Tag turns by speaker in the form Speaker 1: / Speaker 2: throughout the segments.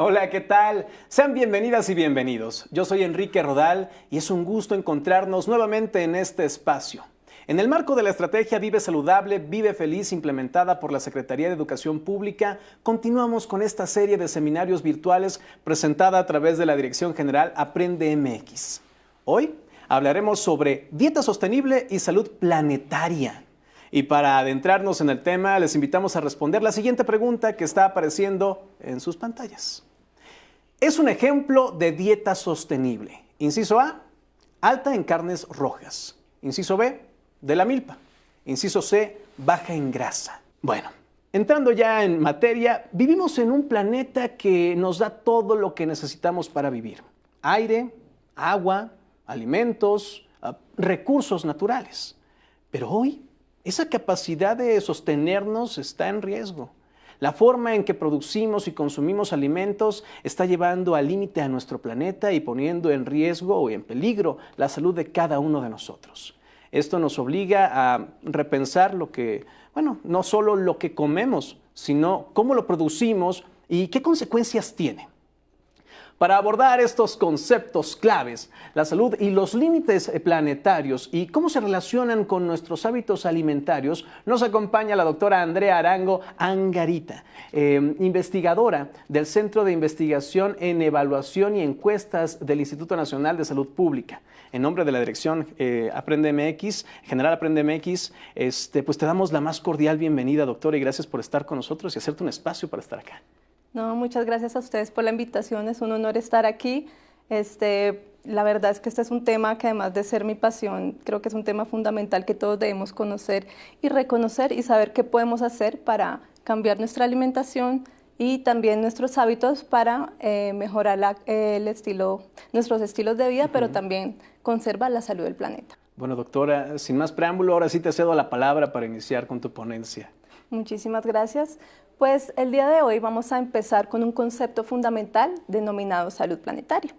Speaker 1: Hola, ¿qué tal? Sean bienvenidas y bienvenidos. Yo soy Enrique Rodal y es un gusto encontrarnos nuevamente en este espacio. En el marco de la estrategia Vive Saludable, Vive Feliz implementada por la Secretaría de Educación Pública, continuamos con esta serie de seminarios virtuales presentada a través de la Dirección General Aprende MX. Hoy hablaremos sobre dieta sostenible y salud planetaria. Y para adentrarnos en el tema, les invitamos a responder la siguiente pregunta que está apareciendo en sus pantallas. Es un ejemplo de dieta sostenible. Inciso A, alta en carnes rojas. Inciso B, de la milpa. Inciso C, baja en grasa. Bueno, entrando ya en materia, vivimos en un planeta que nos da todo lo que necesitamos para vivir. Aire, agua, alimentos, recursos naturales. Pero hoy, esa capacidad de sostenernos está en riesgo. La forma en que producimos y consumimos alimentos está llevando al límite a nuestro planeta y poniendo en riesgo o en peligro la salud de cada uno de nosotros. Esto nos obliga a repensar no solo lo que comemos, sino cómo lo producimos y qué consecuencias tiene. Para abordar estos conceptos claves, la salud y los límites planetarios y cómo se relacionan con nuestros hábitos alimentarios, nos acompaña la doctora Andrea Arango Angarita, investigadora del Centro de Investigación en Evaluación y Encuestas del Instituto Nacional de Salud Pública. En nombre de la Dirección Aprende MX, General Aprende MX, pues te damos la más cordial bienvenida, doctora, y gracias por estar con nosotros y hacerte un espacio para estar acá.
Speaker 2: No, muchas gracias a ustedes por la invitación, es un honor estar aquí. La verdad es que este es un tema que además de ser mi pasión, creo que es un tema fundamental que todos debemos conocer y reconocer y saber qué podemos hacer para cambiar nuestra alimentación y también nuestros hábitos para mejorar nuestros estilos de vida, pero también conservar la salud del planeta.
Speaker 1: Bueno, doctora, sin más preámbulo, ahora sí te cedo la palabra para iniciar con tu ponencia.
Speaker 2: Muchísimas gracias. Pues el día de hoy vamos a empezar con un concepto fundamental denominado salud planetaria.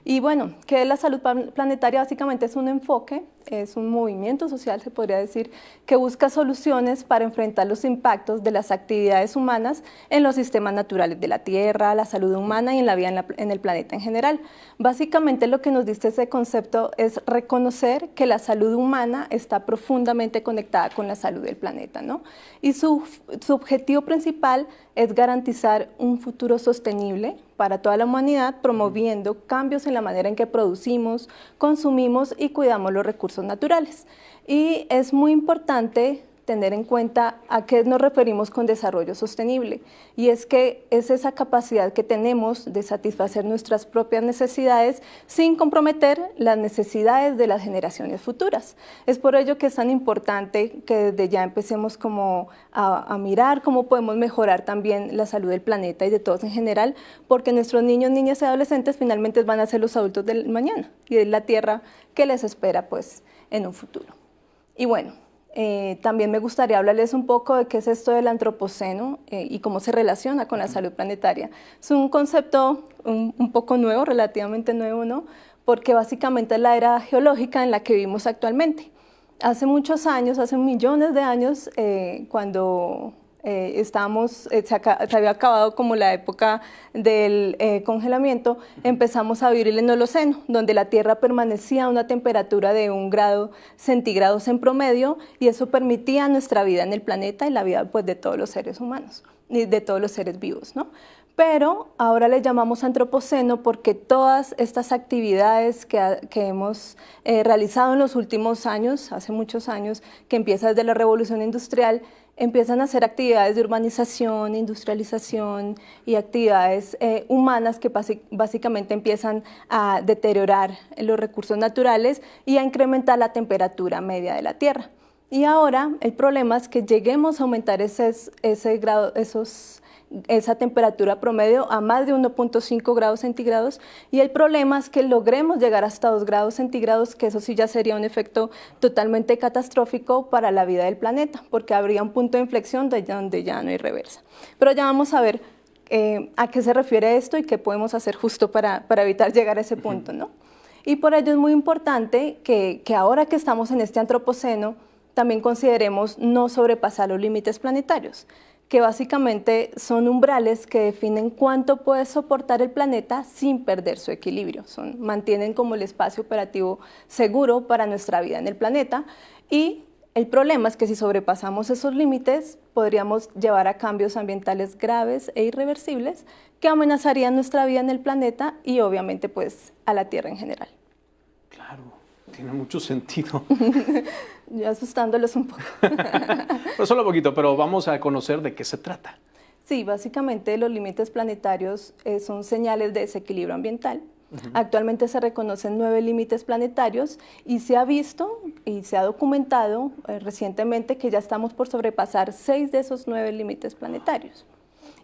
Speaker 2: Y bueno, ¿qué es la salud planetaria? Básicamente es un enfoque, es un movimiento social, se podría decir, que busca soluciones para enfrentar los impactos de las actividades humanas en los sistemas naturales de la Tierra, la salud humana y en la vida en el planeta en general. Básicamente lo que nos dice ese concepto es reconocer que la salud humana está profundamente conectada con la salud del planeta, ¿no? Y su objetivo principal es garantizar un futuro sostenible para toda la humanidad, promoviendo cambios en la manera en que producimos, consumimos y cuidamos los recursos naturales. Y es muy importante tener en cuenta a qué nos referimos con desarrollo sostenible, y es que es esa capacidad que tenemos de satisfacer nuestras propias necesidades sin comprometer las necesidades de las generaciones futuras. Es por ello que es tan importante que desde ya empecemos a mirar cómo podemos mejorar también la salud del planeta y de todos en general, porque nuestros niños, niñas y adolescentes finalmente van a ser los adultos del mañana y es la Tierra que les espera pues en un futuro. Y bueno, también me gustaría hablarles un poco de qué es esto del antropoceno y cómo se relaciona con la salud planetaria. Es un concepto un poco nuevo, relativamente nuevo, ¿no? Porque básicamente es la era geológica en la que vivimos actualmente. Hace muchos años, hace millones de años, cuando se había acabado como la época del congelamiento, empezamos a vivir en el Holoceno, donde la Tierra permanecía a una temperatura de 1 grado centígrados en promedio, y eso permitía nuestra vida en el planeta y la vida pues, de todos los seres humanos, y de todos los seres vivos, ¿no? Pero ahora le llamamos antropoceno porque todas estas actividades que hemos realizado en los últimos años, hace muchos años, que empieza desde la Revolución Industrial, empiezan a hacer actividades de urbanización, industrialización y actividades humanas que básicamente empiezan a deteriorar los recursos naturales y a incrementar la temperatura media de la Tierra. Y ahora el problema es que lleguemos a aumentar esa temperatura promedio a más de 1.5 grados centígrados, y el problema es que logremos llegar hasta 2 grados centígrados, que eso sí ya sería un efecto totalmente catastrófico para la vida del planeta, porque habría un punto de inflexión donde ya no hay reversa. Pero ya vamos a ver a qué se refiere esto y qué podemos hacer justo para evitar llegar a ese punto, ¿no? Y por ello es muy importante que ahora que estamos en este antropoceno, también consideremos no sobrepasar los límites planetarios. que básicamente son umbrales que definen cuánto puede soportar el planeta sin perder su equilibrio. Mantienen como el espacio operativo seguro para nuestra vida en el planeta, y el problema es que si sobrepasamos esos límites podríamos llevar a cambios ambientales graves e irreversibles que amenazarían nuestra vida en el planeta y obviamente pues a la Tierra en general.
Speaker 1: Claro, tiene mucho sentido.
Speaker 2: Yo asustándolos un poco.
Speaker 1: Pero solo poquito, pero vamos a conocer de qué se trata.
Speaker 2: Sí, básicamente los límites planetarios son señales de desequilibrio ambiental. Actualmente se reconocen 9 límites planetarios y se ha visto y se ha documentado recientemente que ya estamos por sobrepasar 6 de esos 9 límites planetarios.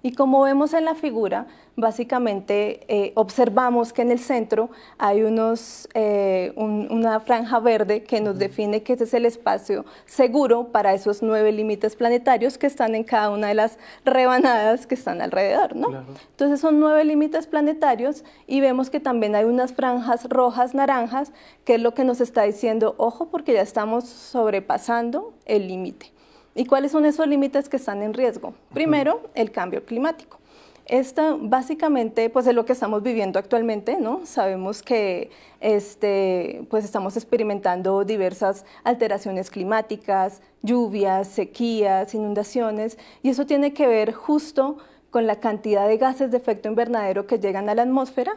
Speaker 2: Y como vemos en la figura, básicamente observamos que en el centro hay una franja verde que nos define que ese es el espacio seguro para esos 9 límites planetarios que están en cada una de las rebanadas que están alrededor, ¿no? Claro. Entonces son 9 límites planetarios y vemos que también hay unas franjas rojas, naranjas, que es lo que nos está diciendo, ojo, porque ya estamos sobrepasando el límite. ¿Y cuáles son esos límites que están en riesgo? Primero, el cambio climático. Esto básicamente pues, es lo que estamos viviendo actualmente, ¿no? Sabemos que pues, estamos experimentando diversas alteraciones climáticas, lluvias, sequías, inundaciones, y eso tiene que ver justo con la cantidad de gases de efecto invernadero que llegan a la atmósfera,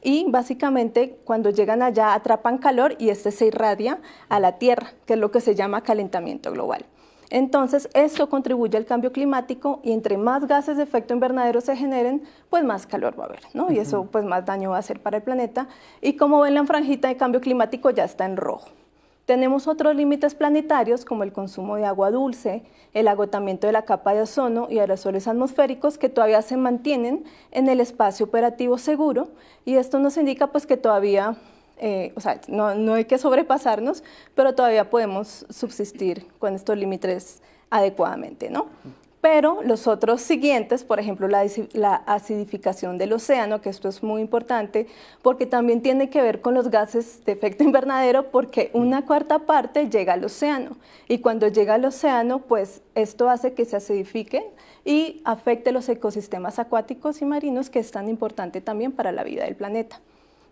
Speaker 2: y básicamente cuando llegan allá atrapan calor y se irradia a la Tierra, que es lo que se llama calentamiento global. Entonces, esto contribuye al cambio climático y entre más gases de efecto invernadero se generen, pues más calor va a haber, ¿no? Y eso pues más daño va a hacer para el planeta. Y como ven, la franjita de cambio climático ya está en rojo. Tenemos otros límites planetarios como el consumo de agua dulce, el agotamiento de la capa de ozono y aerosoles atmosféricos que todavía se mantienen en el espacio operativo seguro, y esto nos indica pues que todavía o sea, no hay que sobrepasarnos, pero todavía podemos subsistir con estos límites adecuadamente, ¿no? Pero los otros siguientes, por ejemplo, la acidificación del océano, que esto es muy importante, porque también tiene que ver con los gases de efecto invernadero, porque una cuarta parte llega al océano, y cuando llega al océano, pues esto hace que se acidifique y afecte los ecosistemas acuáticos y marinos, que es tan importante también para la vida del planeta.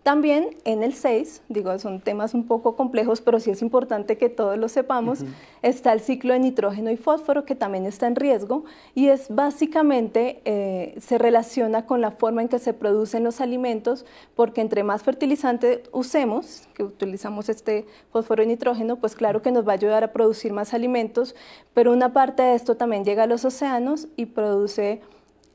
Speaker 2: También en el 6, digo, son temas un poco complejos, pero sí es importante que todos lo sepamos, está el ciclo de nitrógeno y fósforo, que también está en riesgo, y es básicamente, se relaciona con la forma en que se producen los alimentos, porque entre más fertilizante usemos, que utilizamos este fósforo y nitrógeno, pues claro que nos va a ayudar a producir más alimentos, pero una parte de esto también llega a los océanos y produce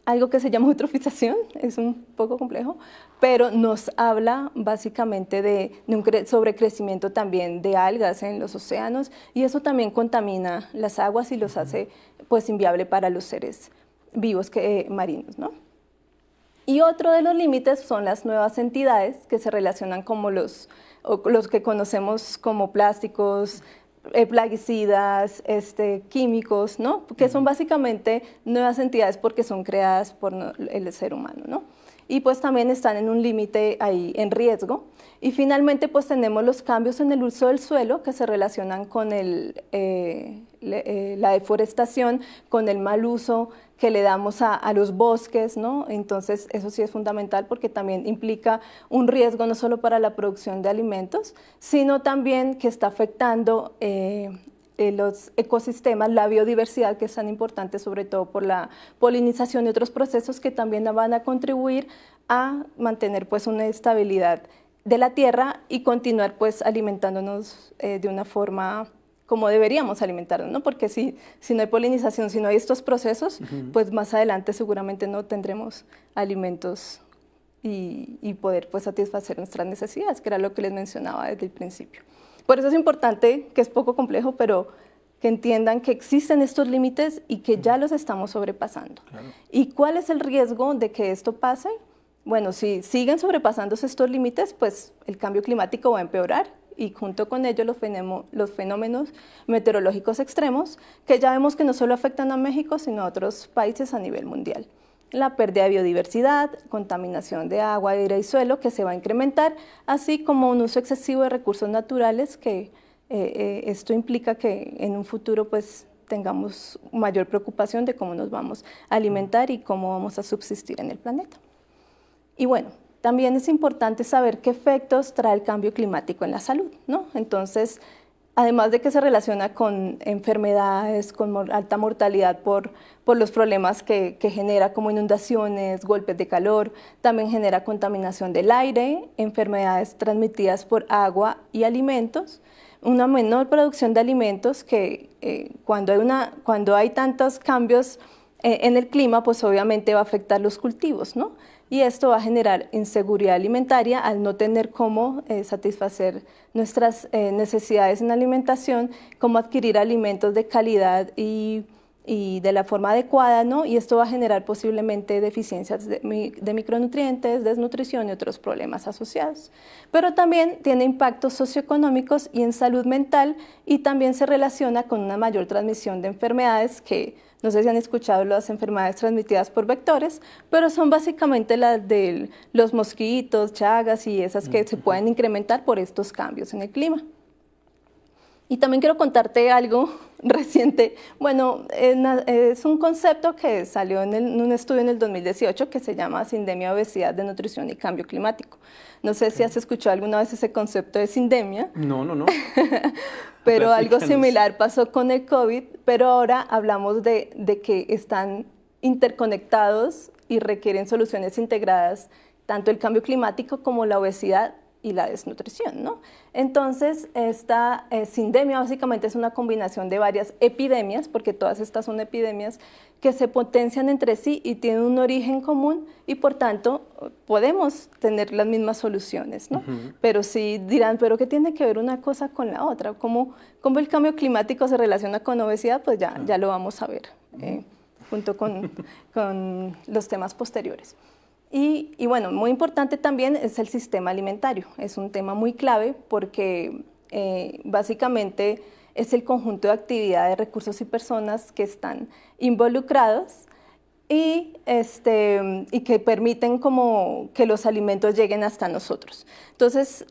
Speaker 2: algo que se llama eutrofización, es un poco complejo, pero nos habla básicamente de un sobrecrecimiento también de algas en los océanos, y eso también contamina las aguas y los hace pues inviable para los seres vivos marinos, ¿no? Y otro de los límites son las nuevas entidades que se relacionan como los que conocemos como plásticos, plaguicidas, químicos, ¿no? Que son básicamente nuevas entidades porque son creadas por el ser humano, ¿no? Y pues también están en un límite ahí en riesgo. Y finalmente pues tenemos los cambios en el uso del suelo que se relacionan con la deforestación, con el mal uso que le damos a los bosques, ¿no? Entonces eso sí es fundamental porque también implica un riesgo no solo para la producción de alimentos, sino también que está afectando los ecosistemas, la biodiversidad, que es tan importante sobre todo por la polinización y otros procesos que también van a contribuir a mantener pues una estabilidad de la tierra y continuar pues alimentándonos de una forma como deberíamos alimentarnos, ¿no? Porque si no hay polinización, si no hay estos procesos, pues más adelante seguramente no tendremos alimentos y poder pues satisfacer nuestras necesidades, que era lo que les mencionaba desde el principio. Por eso es importante, que es poco complejo, pero que entiendan que existen estos límites y que ya los estamos sobrepasando. Claro. ¿Y cuál es el riesgo de que esto pase? Bueno, si siguen sobrepasándose estos límites, pues el cambio climático va a empeorar y junto con ello los fenómenos meteorológicos extremos, que ya vemos que no solo afectan a México, sino a otros países a nivel mundial. La pérdida de biodiversidad, contaminación de agua, aire y suelo, que se va a incrementar, así como un uso excesivo de recursos naturales, que esto implica que en un futuro pues, tengamos mayor preocupación de cómo nos vamos a alimentar y cómo vamos a subsistir en el planeta. Y bueno, también es importante saber qué efectos trae el cambio climático en la salud, ¿no? Entonces, además de que se relaciona con enfermedades, con alta mortalidad por los problemas que genera, como inundaciones, golpes de calor, también genera contaminación del aire, enfermedades transmitidas por agua y alimentos, una menor producción de alimentos que cuando hay tantos cambios en el clima, pues obviamente va a afectar los cultivos, ¿no? Y esto va a generar inseguridad alimentaria al no tener cómo satisfacer nuestras necesidades en alimentación, cómo adquirir alimentos de calidad y de la forma adecuada, ¿no? Y esto va a generar posiblemente deficiencias de micronutrientes, desnutrición y otros problemas asociados. Pero también tiene impactos socioeconómicos y en salud mental, y también se relaciona con una mayor transmisión de enfermedades que no sé si han escuchado las enfermedades transmitidas por vectores, pero son básicamente las de los mosquitos, chagas y esas que se pueden incrementar por estos cambios en el clima. Y también quiero contarte algo reciente. Bueno, es un concepto que salió en un estudio en el 2018 que se llama Sindemia, Obesidad, Desnutrición y Cambio Climático. No sé si has escuchado alguna vez ese concepto de sindemia.
Speaker 1: No.
Speaker 2: Pero algo similar pasó con el COVID, pero ahora hablamos de que están interconectados y requieren soluciones integradas, tanto el cambio climático como la obesidad y la desnutrición, ¿no? Entonces, esta sindemia básicamente es una combinación de varias epidemias, porque todas estas son epidemias que se potencian entre sí y tienen un origen común y por tanto podemos tener las mismas soluciones, ¿no? Pero sí dirán, ¿pero qué tiene que ver una cosa con la otra? ¿Cómo el cambio climático se relaciona con obesidad? Pues ya lo vamos a ver junto con los temas posteriores. Y bueno, muy importante también es el sistema alimentario. Es un tema muy clave porque básicamente es el conjunto de actividades, recursos y personas que están involucrados y que permiten como que los alimentos lleguen hasta nosotros. Entonces,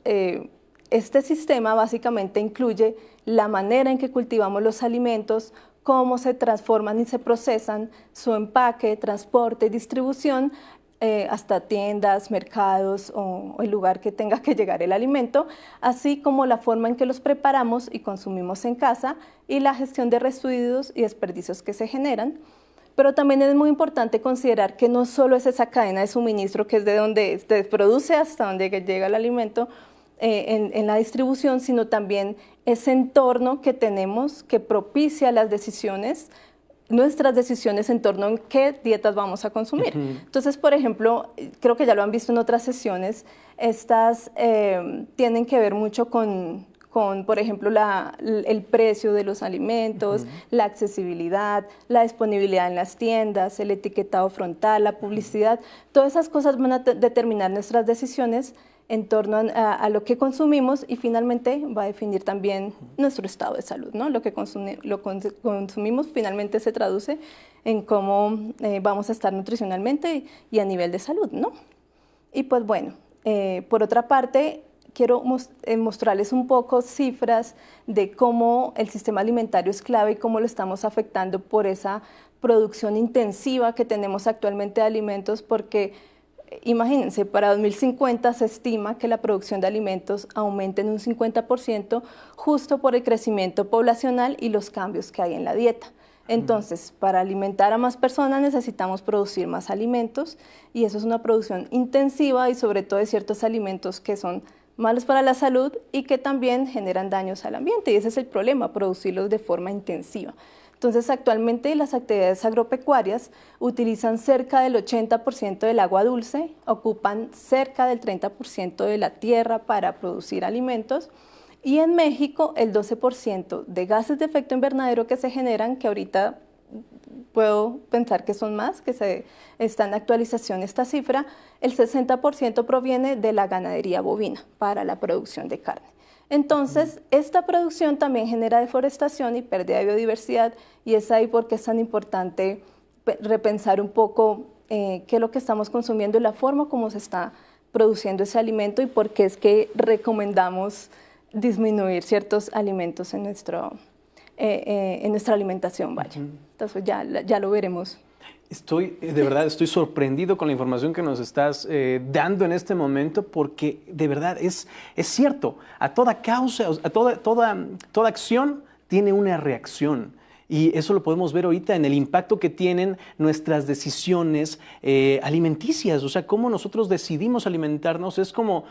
Speaker 2: este sistema básicamente incluye la manera en que cultivamos los alimentos, cómo se transforman y se procesan, su empaque, transporte, distribución, hasta tiendas, mercados o el lugar que tenga que llegar el alimento, así como la forma en que los preparamos y consumimos en casa y la gestión de residuos y desperdicios que se generan. Pero también es muy importante considerar que no solo es esa cadena de suministro que es de donde se produce hasta donde llega el alimento en la distribución, sino también ese entorno que tenemos que propicia las decisiones, nuestras decisiones en torno a qué dietas vamos a consumir. Entonces, por ejemplo, creo que ya lo han visto en otras sesiones, estas tienen que ver mucho con por ejemplo, el precio de los alimentos, la accesibilidad, la disponibilidad en las tiendas, el etiquetado frontal, la publicidad. Todas esas cosas van a determinar nuestras decisiones en torno a lo que consumimos y finalmente va a definir también nuestro estado de salud, ¿no? Lo que consumimos finalmente se traduce en cómo vamos a estar nutricionalmente y a nivel de salud, ¿no? Y pues bueno, por otra parte, quiero mostrarles un poco cifras de cómo el sistema alimentario es clave y cómo lo estamos afectando por esa producción intensiva que tenemos actualmente de alimentos, porque imagínense, para 2050 se estima que la producción de alimentos aumente en un 50% justo por el crecimiento poblacional y los cambios que hay en la dieta. Entonces, para alimentar a más personas necesitamos producir más alimentos y eso es una producción intensiva y sobre todo de ciertos alimentos que son malos para la salud y que también generan daños al ambiente, y ese es el problema, producirlos de forma intensiva. Entonces, actualmente las actividades agropecuarias utilizan cerca del 80% del agua dulce, ocupan cerca del 30% de la tierra para producir alimentos, y en México el 12% de gases de efecto invernadero que se generan, que ahorita puedo pensar que son más, que está en actualización esta cifra, el 60% proviene de la ganadería bovina para la producción de carne. Entonces, esta producción también genera deforestación y pérdida de biodiversidad, y es ahí porque es tan importante repensar un poco qué es lo que estamos consumiendo y la forma como se está produciendo ese alimento y por qué es que recomendamos disminuir ciertos alimentos en en nuestra alimentación, vaya. Entonces ya lo veremos.
Speaker 1: De verdad, estoy sorprendido con la información que nos estás dando en este momento, porque de verdad es cierto, a toda causa, a toda acción tiene una reacción. Y eso lo podemos ver ahorita en el impacto que tienen nuestras decisiones alimenticias. O sea, cómo nosotros decidimos alimentarnos es como,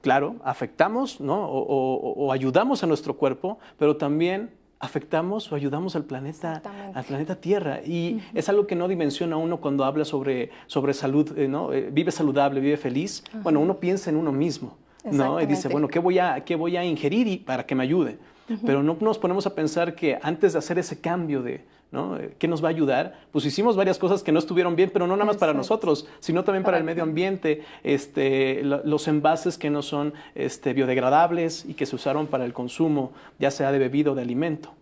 Speaker 1: claro, afectamos, ¿no? o ayudamos a nuestro cuerpo, pero también afectamos o ayudamos al planeta Tierra. Y es algo que no dimensiona uno cuando habla sobre salud, ¿no? Vive saludable, vive feliz. Bueno, uno piensa en uno mismo, ¿no? Y dice, bueno, ¿qué voy a ingerir para que me ayude? Pero no nos ponemos a pensar que antes de hacer ese cambio ¿no? ¿Qué nos va a ayudar? Pues hicimos varias cosas que no estuvieron bien, pero no nada más para nosotros, sino también para el medio ambiente, los envases que no son biodegradables y que se usaron para el consumo, ya sea de bebida o de alimento.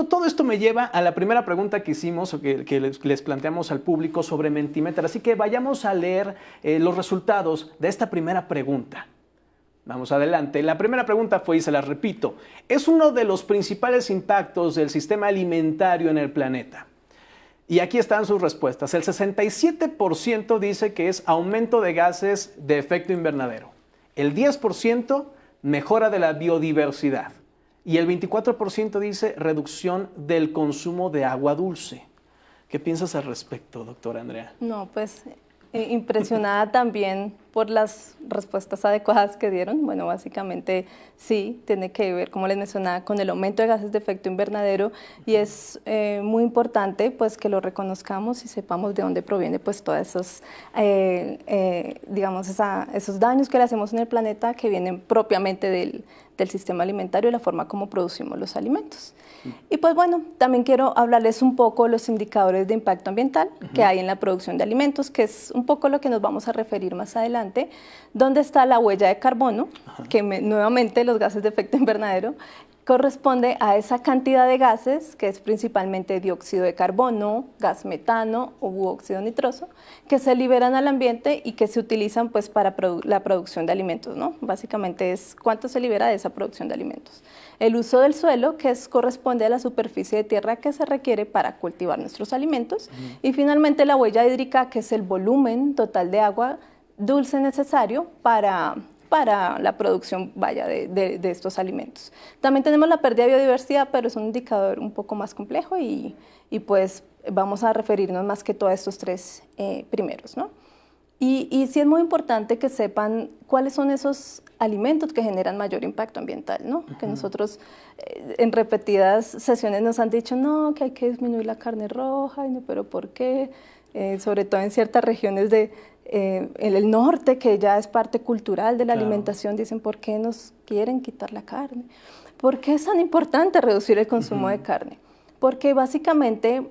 Speaker 1: Todo esto me lleva a la primera pregunta que hicimos, o que les planteamos al público sobre Mentimeter. Así que vayamos a leer los resultados de esta primera pregunta. Vamos adelante. La primera pregunta fue, y se la repito, es uno de los principales impactos del sistema alimentario en el planeta. Y aquí están sus respuestas. El 67% dice que es aumento de gases de efecto invernadero. El 10% mejora de la biodiversidad. Y el 24% dice reducción del consumo de agua dulce. ¿Qué piensas al respecto, doctora Andrea?
Speaker 2: No, pues impresionada también por las respuestas adecuadas que dieron. Bueno, básicamente sí, tiene que ver, como les mencionaba, con el aumento de gases de efecto invernadero, y es muy importante pues que lo reconozcamos y sepamos de dónde proviene pues todos esos, digamos, esos daños que le hacemos en el planeta, que vienen propiamente del sistema alimentario y la forma como producimos los alimentos. Y pues bueno, también quiero hablarles un poco de los indicadores de impacto ambiental que hay en la producción de alimentos, que es un poco lo que nos vamos a referir más adelante, donde está la huella de carbono, que nuevamente los gases de efecto invernadero, corresponde a esa cantidad de gases, que es principalmente dióxido de carbono, gas metano u óxido nitroso, que se liberan al ambiente y que se utilizan pues para la producción de alimentos, ¿no? Básicamente es cuánto se libera de esa producción de alimentos. El uso del suelo, que corresponde a la superficie de tierra que se requiere para cultivar nuestros alimentos. Y finalmente la huella hídrica, que es el volumen total de agua dulce necesario para la producción, de estos alimentos. También tenemos la pérdida de biodiversidad, pero es un indicador un poco más complejo y pues vamos a referirnos más que todo a estos tres primeros, ¿no? Y sí es muy importante que sepan cuáles son esos alimentos que generan mayor impacto ambiental, ¿no? Que nosotros en repetidas sesiones nos han dicho, no, que hay que disminuir la carne roja, y no, pero ¿por qué? Sobre todo en ciertas regiones en el norte, que ya es parte cultural de la alimentación, dicen, ¿por qué nos quieren quitar la carne? ¿Por qué es tan importante reducir el consumo de carne? Porque básicamente,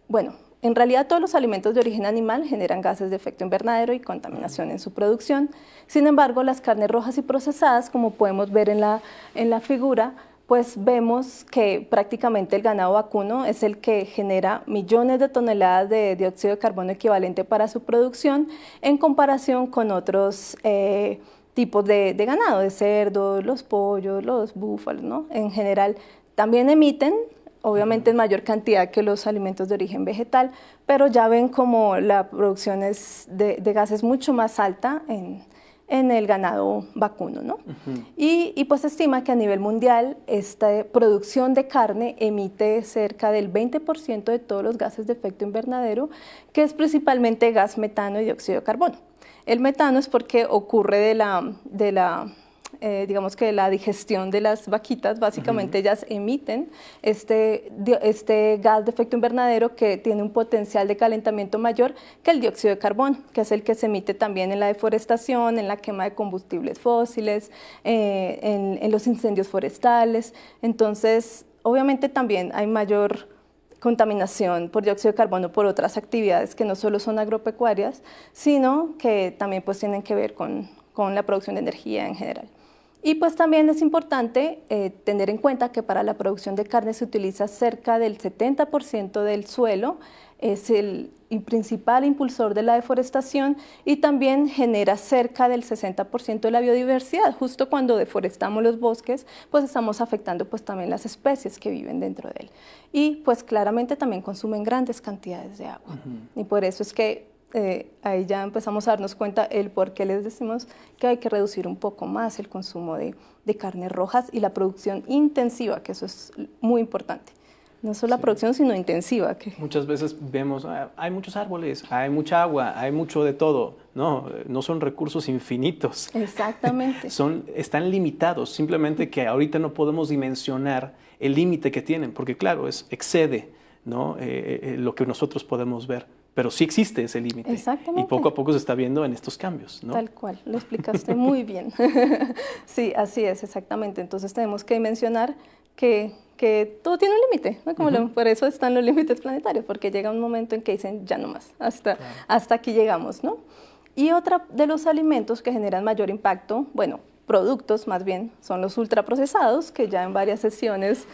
Speaker 2: bueno, en realidad todos los alimentos de origen animal generan gases de efecto invernadero y contaminación en su producción. Sin embargo, las carnes rojas y procesadas, como podemos ver en la figura, pues vemos que prácticamente el ganado vacuno es el que genera millones de toneladas de dióxido de carbono equivalente para su producción, en comparación con otros tipos de ganado, de cerdo, los pollos, los búfalos, ¿no? En general también emiten, obviamente en mayor cantidad que los alimentos de origen vegetal, pero ya ven como la producción de gases mucho más alta en el ganado vacuno, ¿no? Y pues se estima que a nivel mundial esta producción de carne emite cerca del 20% de todos los gases de efecto invernadero, que es principalmente gas metano y dióxido de carbono. El metano es porque ocurre digamos que la digestión de las vaquitas, básicamente ellas emiten este gas de efecto invernadero, que tiene un potencial de calentamiento mayor que el dióxido de carbono, que es el que se emite también en la deforestación, en la quema de combustibles fósiles, en los incendios forestales. Entonces, obviamente también hay mayor contaminación por dióxido de carbono por otras actividades que no solo son agropecuarias, sino que también pues tienen que ver con la producción de energía en general. Y pues también es importante tener en cuenta que para la producción de carne se utiliza cerca del 70% del suelo, es el principal impulsor de la deforestación y también genera cerca del 60% de la biodiversidad. Justo cuando deforestamos los bosques, pues estamos afectando pues también las especies que viven dentro de él. Y pues claramente también consumen grandes cantidades de agua. Y por eso es que ahí ya empezamos a darnos cuenta el por qué les decimos que hay que reducir un poco más el consumo de carnes rojas y la producción intensiva, que eso es muy importante. No solo la producción, sino intensiva.
Speaker 1: Muchas veces vemos, hay muchos árboles, hay mucha agua, hay mucho de todo. No son recursos infinitos.
Speaker 2: Exactamente.
Speaker 1: Están limitados, simplemente que ahorita no podemos dimensionar el límite que tienen, porque claro, excede, ¿no? Lo que nosotros podemos ver. Pero sí existe ese límite.
Speaker 2: Exactamente.
Speaker 1: Y poco a poco se está viendo en estos cambios, ¿no?
Speaker 2: Tal cual, lo explicaste muy bien. Sí, así es, exactamente. Entonces tenemos que mencionar que todo tiene un límite, ¿no? Por eso están los límites planetarios, porque llega un momento en que dicen ya no más, hasta aquí llegamos, ¿no? Y otra de los alimentos que generan mayor impacto, bueno, productos más bien, son los ultraprocesados, que ya en varias sesiones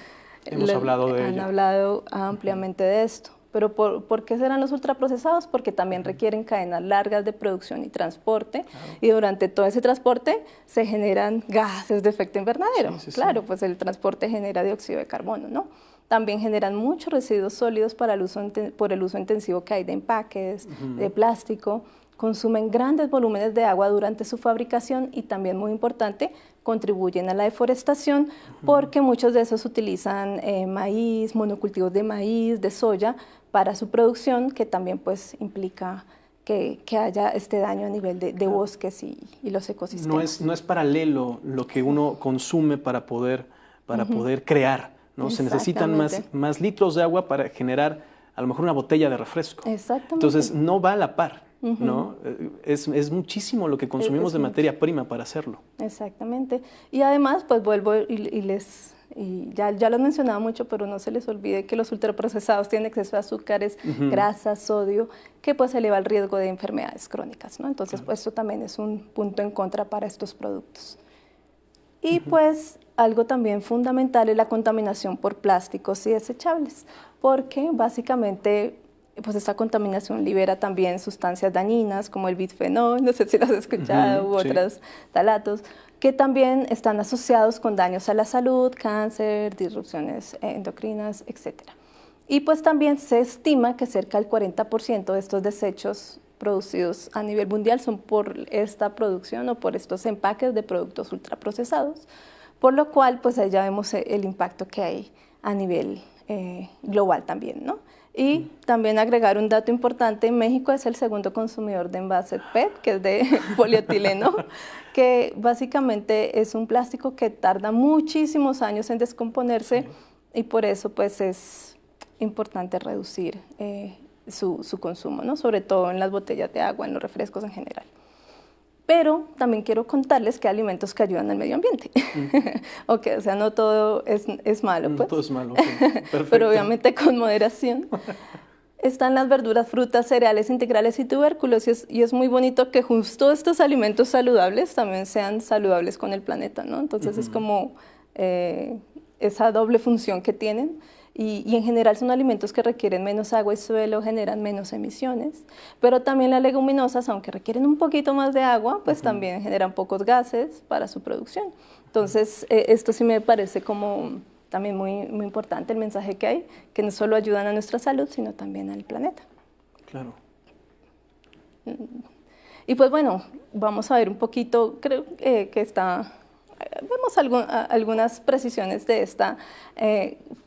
Speaker 1: han
Speaker 2: hablado ampliamente de esto. Pero ¿por qué serán los ultraprocesados? Porque también requieren cadenas largas de producción y transporte, y durante todo ese transporte se generan gases de efecto invernadero. Claro, pues el transporte genera dióxido de carbono, ¿no? También generan muchos residuos sólidos por el uso intensivo que hay de empaques, de plástico, consumen grandes volúmenes de agua durante su fabricación y también, muy importante, contribuyen a la deforestación porque muchos de esos utilizan maíz, monocultivos de maíz, de soya para su producción, que también pues implica que haya este daño a nivel de bosques y los ecosistemas.
Speaker 1: No es paralelo lo que uno consume para poder crear, ¿no? Se necesitan más litros de agua para generar a lo mejor una botella de refresco.
Speaker 2: Exactamente.
Speaker 1: Entonces no va a la par. ¿No? Es muchísimo lo que consumimos de materia prima para hacerlo.
Speaker 2: Exactamente. Y además, pues vuelvo y ya lo he mencionado mucho, pero no se les olvide que los ultraprocesados tienen exceso de azúcares, grasas, sodio, que pues eleva el riesgo de enfermedades crónicas, ¿no? Entonces, pues esto también es un punto en contra para estos productos. Y pues algo también fundamental es la contaminación por plásticos y desechables, porque básicamente pues esta contaminación libera también sustancias dañinas como el bisfenol, no sé si lo has escuchado, u otros ftalatos, que también están asociados con daños a la salud, cáncer, disrupciones endocrinas, etc. Y pues también se estima que cerca del 40% de estos desechos producidos a nivel mundial son por esta producción o por estos empaques de productos ultraprocesados, por lo cual pues ahí ya vemos el impacto que hay a nivel global también, ¿no? Y también agregar un dato importante, México es el segundo consumidor de envases PET, que es de polietileno, que básicamente es un plástico que tarda muchísimos años en descomponerse y por eso pues es importante reducir su consumo, ¿no? Sobre todo en las botellas de agua, en los refrescos en general. Pero también quiero contarles que hay alimentos que ayudan al medio ambiente. O sea, no todo es malo, pues.
Speaker 1: No todo es malo, sí. Perfecto.
Speaker 2: Pero obviamente con moderación. Están las verduras, frutas, cereales integrales y tubérculos. Y es muy bonito que justo estos alimentos saludables también sean saludables con el planeta, ¿no? Entonces es como esa doble función que tienen. Y en general son alimentos que requieren menos agua y suelo, generan menos emisiones, pero también las leguminosas, aunque requieren un poquito más de agua, pues también generan pocos gases para su producción. Entonces, esto sí me parece como también muy, muy importante el mensaje que hay, que no solo ayudan a nuestra salud, sino también al planeta.
Speaker 1: Claro.
Speaker 2: Y pues bueno, vamos a ver un poquito, creo que vemos algunas precisiones de esta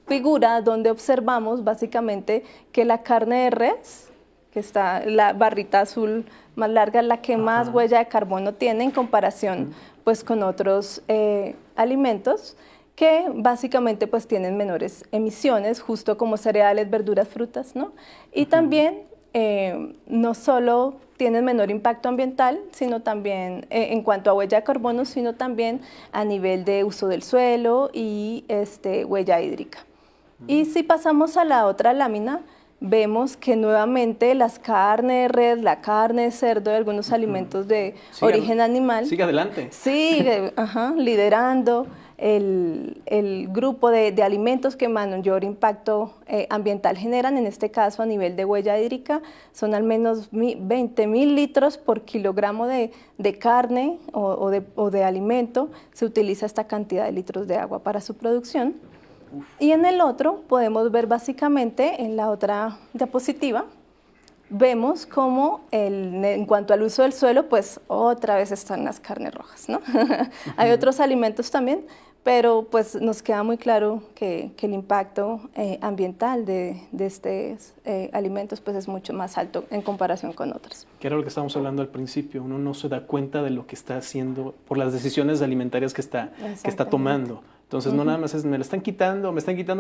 Speaker 2: figura donde observamos básicamente que la carne de res, que está la barrita azul más larga, la que más huella de carbono tiene en comparación pues con otros alimentos que básicamente pues tienen menores emisiones, justo como cereales, verduras, frutas, ¿no? Y también no solo tienen menor impacto ambiental, sino también en cuanto a huella de carbono, sino también a nivel de uso del suelo y huella hídrica. Y si pasamos a la otra lámina, vemos que nuevamente las carnes de res, la carne de cerdo y algunos alimentos de origen animal
Speaker 1: sigue adelante.
Speaker 2: Sigue liderando el grupo de alimentos que mayor impacto ambiental generan. En este caso, a nivel de huella hídrica, son al menos 20.000 litros por kilogramo de carne o de alimento. Se utiliza esta cantidad de litros de agua para su producción. Y en el otro podemos ver básicamente, en la otra diapositiva, vemos cómo en cuanto al uso del suelo, pues otra vez están las carnes rojas, ¿no? Hay otros alimentos también, pero pues nos queda muy claro que el impacto ambiental de estos alimentos pues es mucho más alto en comparación con otros.
Speaker 1: Que era lo que estábamos hablando al principio, uno no se da cuenta de lo que está haciendo por las decisiones alimentarias que está tomando. Entonces, no nada más es, me están quitando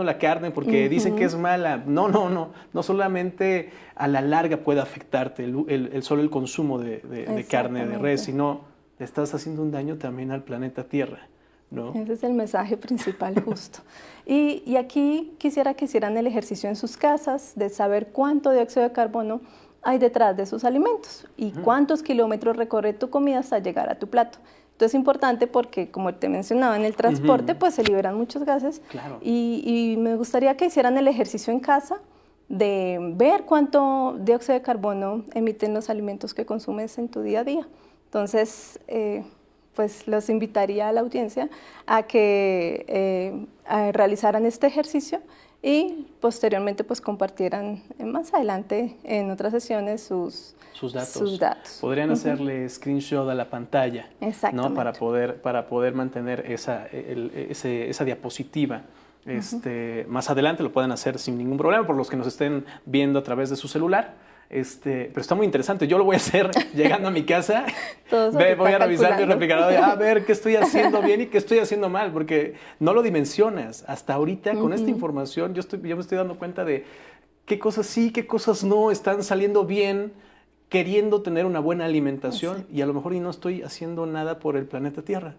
Speaker 1: la carne porque dicen que es mala. No solamente a la larga puede afectarte solo el consumo de carne de res, sino le estás haciendo un daño también al planeta Tierra, ¿no?
Speaker 2: Ese es el mensaje principal, justo. Y aquí quisiera que hicieran el ejercicio en sus casas de saber cuánto dióxido de carbono hay detrás de sus alimentos y cuántos kilómetros recorre tu comida hasta llegar a tu plato. Esto es importante porque, como te mencionaba, en el transporte pues se liberan muchos gases.
Speaker 1: Claro.
Speaker 2: Y me gustaría que hicieran el ejercicio en casa de ver cuánto dióxido de carbono emiten los alimentos que consumes en tu día a día. Entonces, pues los invitaría a la audiencia a que realizaran este ejercicio y posteriormente pues compartieran más adelante en otras sesiones sus datos.
Speaker 1: Podrían hacerle screenshot a la pantalla, ¿no? Para poder mantener esa diapositiva. Más adelante lo pueden hacer sin ningún problema por los que nos estén viendo a través de su celular. Pero está muy interesante. Yo lo voy a hacer llegando a mi casa. Voy a revisar mi refrigerador a ver qué estoy haciendo bien y qué estoy haciendo mal, porque no lo dimensionas. Hasta ahorita, con esta información, yo me estoy dando cuenta de qué cosas sí, qué cosas no están saliendo bien, queriendo tener una buena alimentación y a lo mejor no estoy haciendo nada por el planeta Tierra.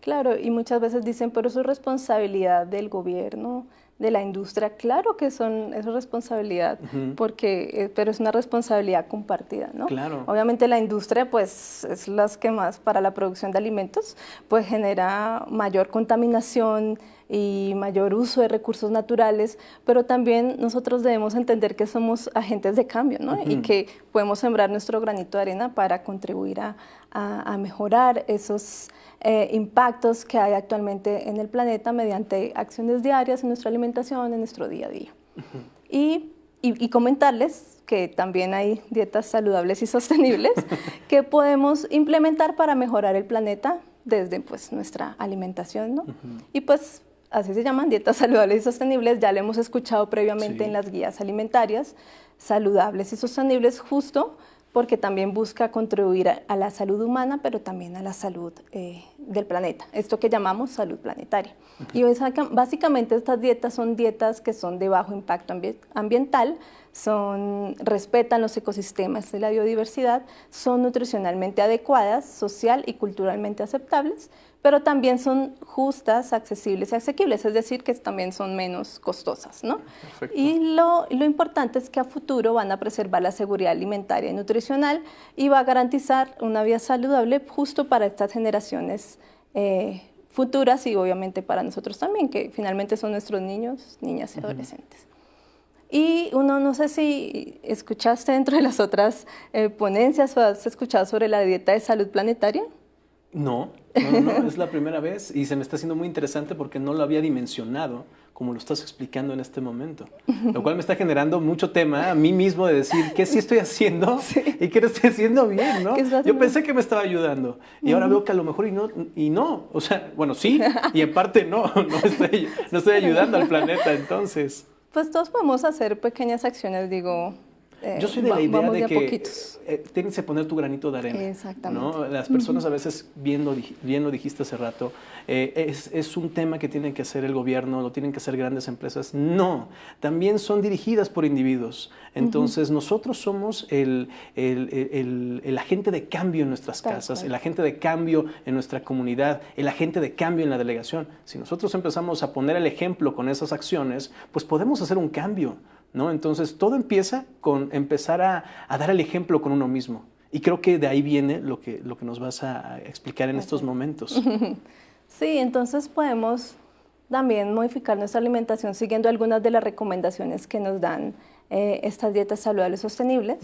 Speaker 2: Claro, y muchas veces dicen, pero eso es responsabilidad del gobierno, de la industria. Claro que eso es responsabilidad, pero es una responsabilidad compartida, ¿no?
Speaker 1: Claro.
Speaker 2: Obviamente la industria pues es las que más para la producción de alimentos pues genera mayor contaminación y mayor uso de recursos naturales, pero también nosotros debemos entender que somos agentes de cambio, ¿no? Y que podemos sembrar nuestro granito de arena para contribuir a mejorar esos impactos que hay actualmente en el planeta mediante acciones diarias en nuestra alimentación, en nuestro día a día. Y comentarles que también hay dietas saludables y sostenibles que podemos implementar para mejorar el planeta desde pues, nuestra alimentación, ¿no? Y pues así se llaman dietas saludables y sostenibles, ya lo hemos escuchado previamente en las guías alimentarias, saludables y sostenibles justo porque también busca contribuir a la salud humana, pero también a la salud del planeta, esto que llamamos salud planetaria. Y básicamente estas dietas son dietas que son de bajo impacto ambiental, respetan los ecosistemas de la biodiversidad, son nutricionalmente adecuadas, social y culturalmente aceptables, pero también son justas, accesibles y asequibles, es decir, que también son menos costosas, ¿no?
Speaker 1: Perfecto.
Speaker 2: Y lo importante es que a futuro van a preservar la seguridad alimentaria y nutricional y va a garantizar una vida saludable justo para estas generaciones futuras y obviamente para nosotros también, que finalmente son nuestros niños, niñas y adolescentes. Y no sé si escuchaste dentro de las otras ponencias o has escuchado sobre la dieta de salud planetaria.
Speaker 1: No, es la primera vez y se me está haciendo muy interesante porque no lo había dimensionado como lo estás explicando en este momento, lo cual me está generando mucho tema a mí mismo de decir qué sí estoy haciendo y qué no estoy haciendo bien, ¿no? Yo pensé que me estaba ayudando y ahora veo que a lo mejor y no, o sea, bueno, sí, y en parte no estoy ayudando al planeta, entonces.
Speaker 2: Pues todos podemos hacer pequeñas acciones, digo.
Speaker 1: Yo soy de la idea de que tienes que poner tu granito de arena.
Speaker 2: Exactamente.
Speaker 1: ¿No? Las personas a veces, bien lo dijiste hace rato, es un tema que tienen que hacer el gobierno, lo tienen que hacer grandes empresas. No, también son dirigidas por individuos. Entonces nosotros somos el agente de cambio en nuestras casas, el agente de cambio en nuestra comunidad, el agente de cambio en la delegación. Si nosotros empezamos a poner el ejemplo con esas acciones, pues podemos hacer un cambio. ¿no? Entonces, todo empieza con empezar a dar el ejemplo con uno mismo. Y creo que de ahí viene lo que nos vas a explicar en estos momentos.
Speaker 2: Sí, entonces podemos también modificar nuestra alimentación siguiendo algunas de las recomendaciones que nos dan estas dietas saludables sostenibles.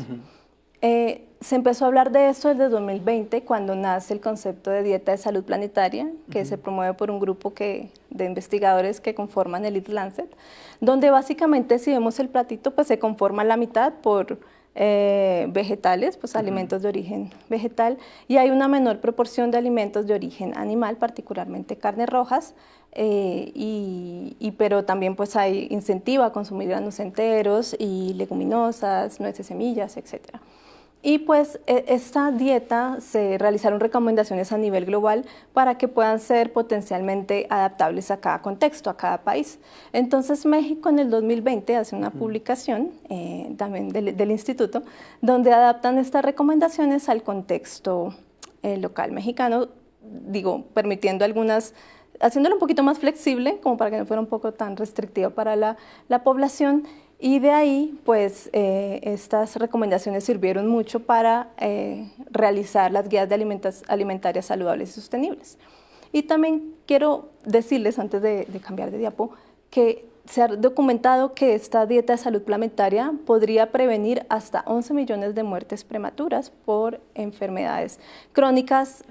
Speaker 2: Se empezó a hablar de esto desde 2020, cuando nace el concepto de dieta de salud planetaria, que se promueve por un grupo de investigadores que conforman el Eat-Lancet, donde básicamente, si vemos el platito, pues se conforma la mitad por vegetales, pues alimentos de origen vegetal, y hay una menor proporción de alimentos de origen animal, particularmente carnes rojas, pero también pues hay incentivo a consumir granos enteros y leguminosas, nueces, semillas, etcétera. Y pues esta dieta se realizaron recomendaciones a nivel global para que puedan ser potencialmente adaptables a cada contexto, a cada país. Entonces México en el 2020 hace una publicación también del instituto, donde adaptan estas recomendaciones al contexto local mexicano, digo, permitiendo algunas, haciéndolo un poquito más flexible, como para que no fuera un poco tan restrictivo para la población. Y de ahí, pues, estas recomendaciones sirvieron mucho para realizar las guías de alimentarias saludables y sostenibles. Y también quiero decirles, antes de cambiar de diapo, que se ha documentado que esta dieta de salud planetaria podría prevenir hasta 11 millones de muertes prematuras por enfermedades crónicas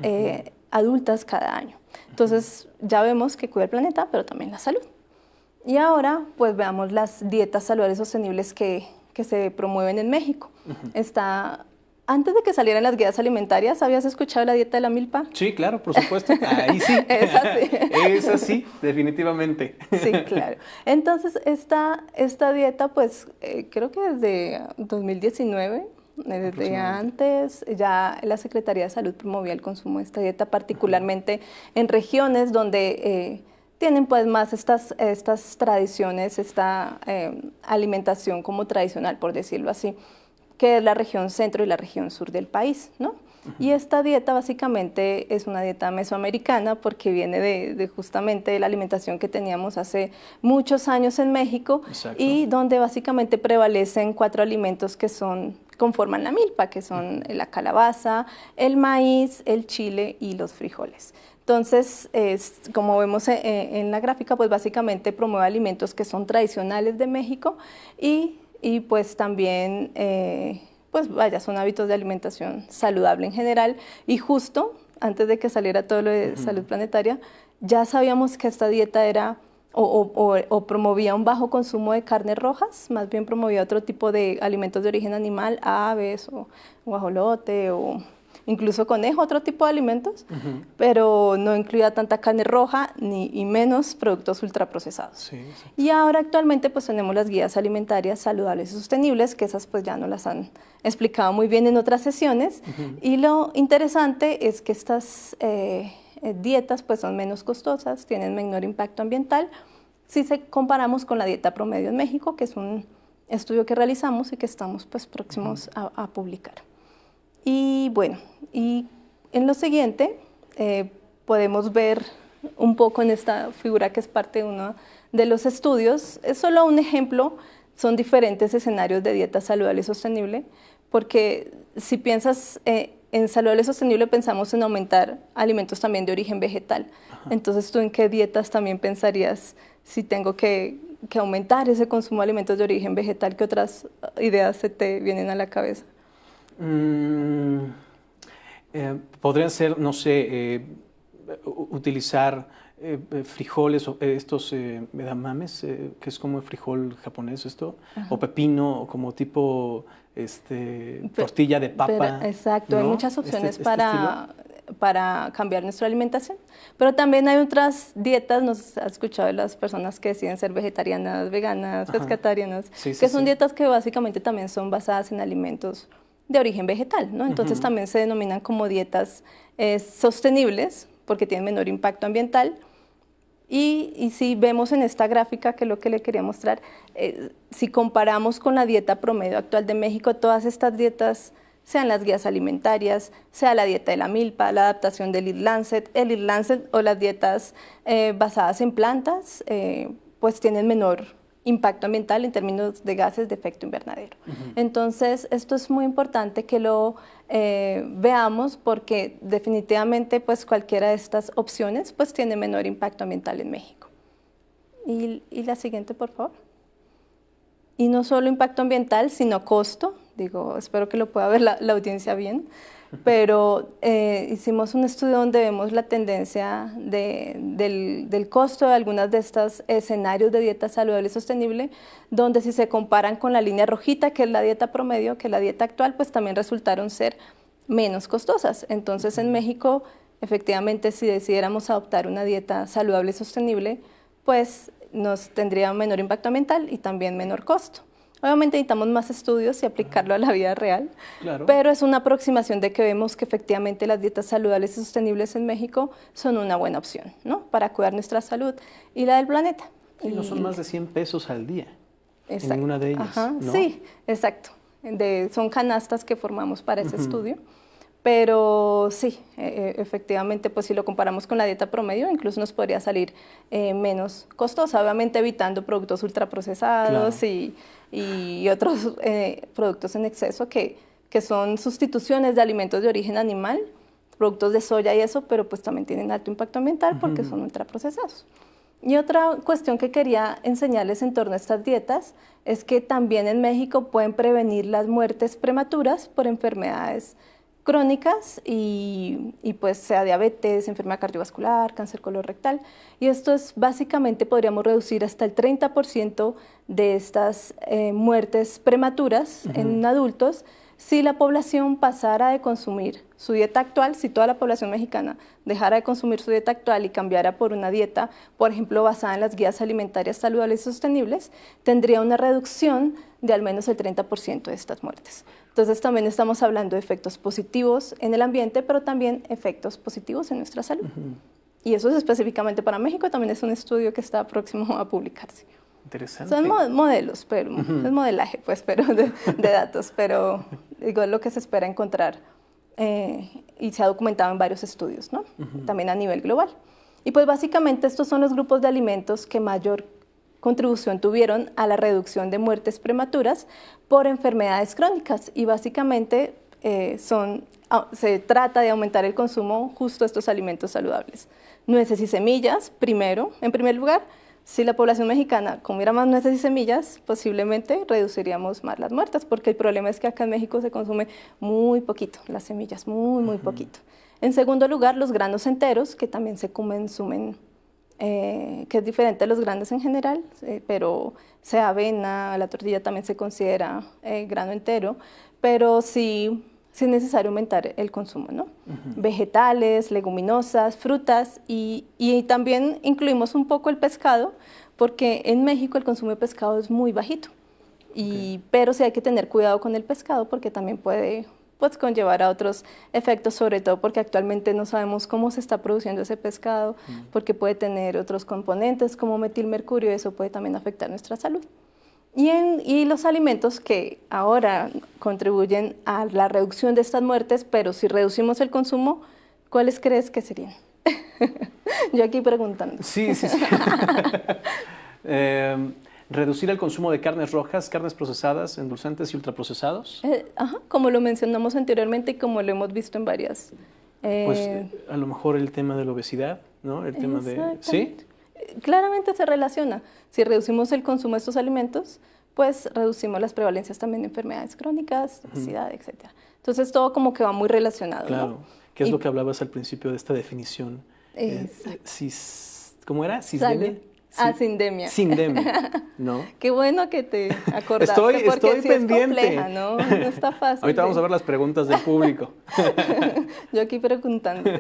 Speaker 2: adultas cada año. Entonces, ya vemos que cuida el planeta, pero también la salud. Y ahora, pues veamos las dietas saludables sostenibles que se promueven en México. Antes de que salieran las guías alimentarias, ¿habías escuchado la dieta de la milpa?
Speaker 1: Sí, claro, por supuesto. Ahí sí.
Speaker 2: Es así.
Speaker 1: Es así, definitivamente.
Speaker 2: Sí, claro. Entonces, esta dieta, pues, creo que desde 2019, desde antes, ya la Secretaría de Salud promovía el consumo de esta dieta, particularmente en regiones donde tienen pues más estas tradiciones, esta alimentación como tradicional, por decirlo así, que es la región centro y la región sur del país, ¿no? Y esta dieta básicamente es una dieta mesoamericana porque viene de justamente de la alimentación que teníamos hace muchos años en México. Exacto. Y donde básicamente prevalecen 4 alimentos que conforman la milpa, que son la calabaza, el maíz, el chile y los frijoles. Entonces, como vemos en la gráfica, pues básicamente promueve alimentos que son tradicionales de México y pues también, pues vaya, son hábitos de alimentación saludable en general. Y justo antes de que saliera todo lo de salud planetaria, ya sabíamos que esta dieta era o promovía un bajo consumo de carnes rojas, más bien promovía otro tipo de alimentos de origen animal, aves o guajolote o incluso conejo, otro tipo de alimentos, pero no incluía tanta carne roja y menos productos ultraprocesados. Sí, sí. Y ahora actualmente pues tenemos las guías alimentarias saludables y sostenibles, que esas pues ya nos las han explicado muy bien en otras sesiones, y lo interesante es que estas dietas pues son menos costosas, tienen menor impacto ambiental, si comparamos con la dieta promedio en México, que es un estudio que realizamos y que estamos pues próximos a publicar. Y bueno, y en lo siguiente podemos ver un poco en esta figura que es parte de uno de los estudios. Es solo un ejemplo, son diferentes escenarios de dieta saludable y sostenible, porque si piensas en saludable y sostenible pensamos en aumentar alimentos también de origen vegetal. Entonces, ¿tú en qué dietas también pensarías si tengo que aumentar ese consumo de alimentos de origen vegetal? ¿Qué otras ideas se te vienen a la cabeza?
Speaker 1: Podrían ser, no sé, utilizar frijoles, estos edamames, que es como el frijol japonés esto, o pepino, o como tipo tortilla de papa.
Speaker 2: Exacto, ¿no? Hay muchas opciones para cambiar nuestra alimentación, pero también hay otras dietas, nos has escuchado de las personas que deciden ser vegetarianas, veganas, pescatarianas, que son dietas que básicamente también son basadas en alimentos de origen vegetal, ¿no? Entonces también se denominan como dietas sostenibles porque tienen menor impacto ambiental. Y si vemos en esta gráfica, que es lo que le quería mostrar, si comparamos con la dieta promedio actual de México, todas estas dietas, sean las guías alimentarias, sea la dieta de la milpa, la adaptación del Eat-Lancet o las dietas basadas en plantas, pues tienen menor impacto ambiental en términos de gases de efecto invernadero. Entonces, esto es muy importante que lo veamos porque definitivamente pues cualquiera de estas opciones pues tiene menor impacto ambiental en México. Y la siguiente, por favor. Y no solo impacto ambiental, sino costo. Digo, espero que lo pueda ver la audiencia bien. Pero hicimos un estudio donde vemos la tendencia del costo de algunas de estos escenarios de dieta saludable y sostenible, donde si se comparan con la línea rojita, que es la dieta promedio, que es la dieta actual, pues también resultaron ser menos costosas. Entonces en México, efectivamente, si decidiéramos adoptar una dieta saludable y sostenible, pues nos tendría menor impacto ambiental y también menor costo. Obviamente necesitamos más estudios y aplicarlo a la vida real, claro, pero es una aproximación de que vemos que efectivamente las dietas saludables y sostenibles en México son una buena opción, ¿no? Para cuidar nuestra salud y la del planeta.
Speaker 1: Y no son más de 100 pesos al día,
Speaker 2: exacto,
Speaker 1: en ninguna de ellas,
Speaker 2: ajá,
Speaker 1: ¿no?
Speaker 2: Sí, exacto. Son canastas que formamos para ese estudio. Pero sí, efectivamente, pues si lo comparamos con la dieta promedio, incluso nos podría salir menos costosa, obviamente evitando productos ultraprocesados, claro, y otros productos en exceso que son sustituciones de alimentos de origen animal, productos de soya y eso, pero pues también tienen alto impacto ambiental porque son ultraprocesados. Y otra cuestión que quería enseñarles en torno a estas dietas es que también en México pueden prevenir las muertes prematuras por enfermedades crónicas y pues sea diabetes, enfermedad cardiovascular, cáncer colorectal. Y esto es básicamente podríamos reducir hasta el 30% de estas muertes prematuras en adultos si la población pasara de consumir su dieta actual, si toda la población mexicana dejara de consumir su dieta actual y cambiara por una dieta, por ejemplo, basada en las guías alimentarias saludables y sostenibles, tendría una reducción de al menos el 30% de estas muertes. Entonces también estamos hablando de efectos positivos en el ambiente, pero también efectos positivos en nuestra salud. Y eso es específicamente para México, también es un estudio que está próximo a publicarse.
Speaker 1: Interesante.
Speaker 2: Son modelos, pero es modelaje, pues, pero de datos, pero digo, es lo que se espera encontrar y se ha documentado en varios estudios, ¿no? También a nivel global. Y pues básicamente estos son los grupos de alimentos que mayor contribución tuvieron a la reducción de muertes prematuras por enfermedades crónicas y básicamente se trata de aumentar el consumo justo de estos alimentos saludables. Nueces y semillas, en primer lugar, si la población mexicana comiera más nueces y semillas, posiblemente reduciríamos más las muertes, porque el problema es que acá en México se consume muy poquito, las semillas, muy poquito. En segundo lugar, los granos enteros, que también se consumen, que es diferente a los granos en general, pero sea avena, la tortilla también se considera grano entero, pero sí es necesario aumentar el consumo, ¿no? Vegetales, leguminosas, frutas y también incluimos un poco el pescado, porque en México el consumo de pescado es muy bajito, pero sí hay que tener cuidado con el pescado porque también puede pues, conllevar a otros efectos, sobre todo porque actualmente no sabemos cómo se está produciendo ese pescado, porque puede tener otros componentes como metilmercurio y eso puede también afectar nuestra salud. Y los alimentos que ahora contribuyen a la reducción de estas muertes, pero si reducimos el consumo, ¿cuáles crees que serían? Yo aquí preguntando.
Speaker 1: Sí. Reducir el consumo de carnes rojas, carnes procesadas, endulzantes y ultraprocesados.
Speaker 2: Como lo mencionamos anteriormente y como lo hemos visto en varias.
Speaker 1: Pues a lo mejor el tema de la obesidad, ¿no? El tema de... ¿Sí?
Speaker 2: Claramente se relaciona. Si reducimos el consumo de estos alimentos, pues reducimos las prevalencias también de enfermedades crónicas, obesidad, etc. Entonces todo como que va muy relacionado.
Speaker 1: Claro,
Speaker 2: ¿no?
Speaker 1: Que es lo que hablabas al principio de esta definición. ¿Cómo era?
Speaker 2: ¿Cisdemia? Sindemia.
Speaker 1: Sindemia, ¿no?
Speaker 2: Qué bueno que te acordaste.
Speaker 1: Estoy
Speaker 2: sí
Speaker 1: pendiente.
Speaker 2: Es compleja, ¿no? No está fácil.
Speaker 1: Ahorita vamos a ver las preguntas del público.
Speaker 2: Yo aquí preguntando.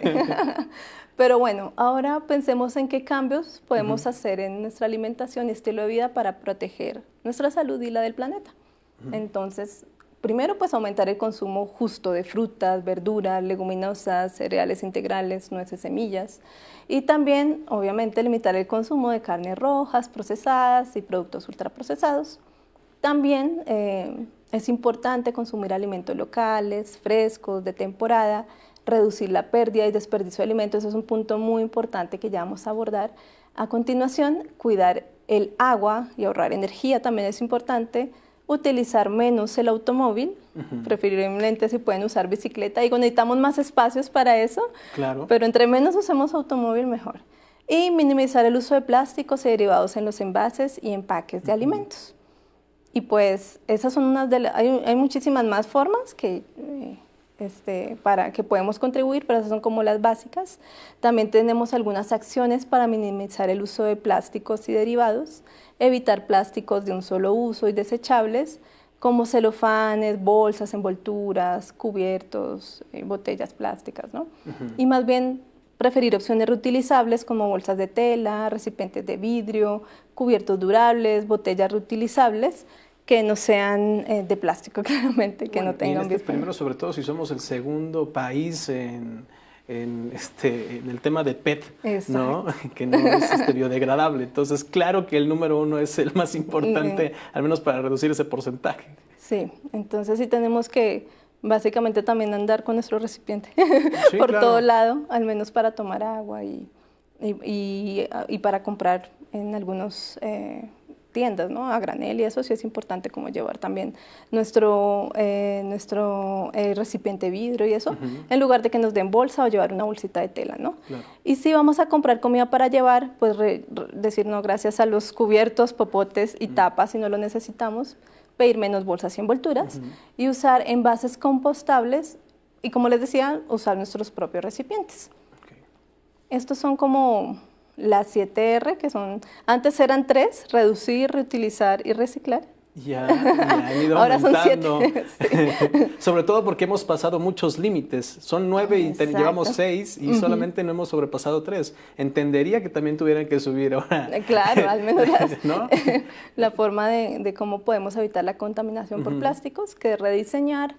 Speaker 2: Pero bueno, ahora pensemos en qué cambios podemos hacer en nuestra alimentación y estilo de vida para proteger nuestra salud y la del planeta. Entonces, primero, pues aumentar el consumo justo de frutas, verduras, leguminosas, cereales integrales, nueces, semillas. Y también, obviamente, limitar el consumo de carnes rojas, procesadas y productos ultraprocesados. También es importante consumir alimentos locales, frescos, de temporada, reducir la pérdida y desperdicio de alimentos. Eso es un punto muy importante que ya vamos a abordar. A continuación, cuidar el agua y ahorrar energía también es importante, utilizar menos el automóvil, preferiblemente si pueden usar bicicleta. Digo, necesitamos más espacios para eso,
Speaker 1: Claro.
Speaker 2: pero entre menos usemos automóvil, mejor. Y minimizar el uso de plásticos y derivados en los envases y empaques de alimentos. Y pues esas son unas de las... Hay muchísimas más formas para que podemos contribuir, pero esas son como las básicas. También tenemos algunas acciones para minimizar el uso de plásticos y derivados, evitar plásticos de un solo uso y desechables, como celofanes, bolsas, envolturas, cubiertos, botellas plásticas, ¿no? Y más bien preferir opciones reutilizables como bolsas de tela, recipientes de vidrio, cubiertos durables, botellas reutilizables, que no sean de plástico, claramente, que no tengan...
Speaker 1: Primero, sobre todo, si somos el segundo país en el tema de PET, ¿no? Que no es biodegradable. Entonces, claro que el número 1 es el más importante, al menos para reducir ese porcentaje.
Speaker 2: Sí, entonces sí tenemos que básicamente también andar con nuestro recipiente
Speaker 1: Sí,
Speaker 2: por
Speaker 1: claro.
Speaker 2: todo lado, al menos para tomar agua y para comprar en algunos tiendas, ¿no? A granel, y eso sí es importante, como llevar también nuestro recipiente de vidrio y eso, en lugar de que nos den bolsa o llevar una bolsita de tela, ¿no?
Speaker 1: Claro.
Speaker 2: Y si vamos a comprar comida para llevar, pues decir no gracias a los cubiertos, popotes y tapas si no lo necesitamos, pedir menos bolsas y envolturas y usar envases compostables y, como les decía, usar nuestros propios recipientes.
Speaker 1: Okay.
Speaker 2: Estos son como las 7R, que son, antes eran 3, reducir, reutilizar y reciclar.
Speaker 1: Ya han ido
Speaker 2: Ahora
Speaker 1: aumentando.
Speaker 2: son 7. Sí.
Speaker 1: Sobre todo porque hemos pasado muchos límites. Son 9 y llevamos 6 y solamente no hemos sobrepasado 3. Entendería que también tuvieran que subir ahora.
Speaker 2: Claro, al menos
Speaker 1: ¿no?
Speaker 2: la forma de cómo podemos evitar la contaminación por plásticos, que es rediseñar,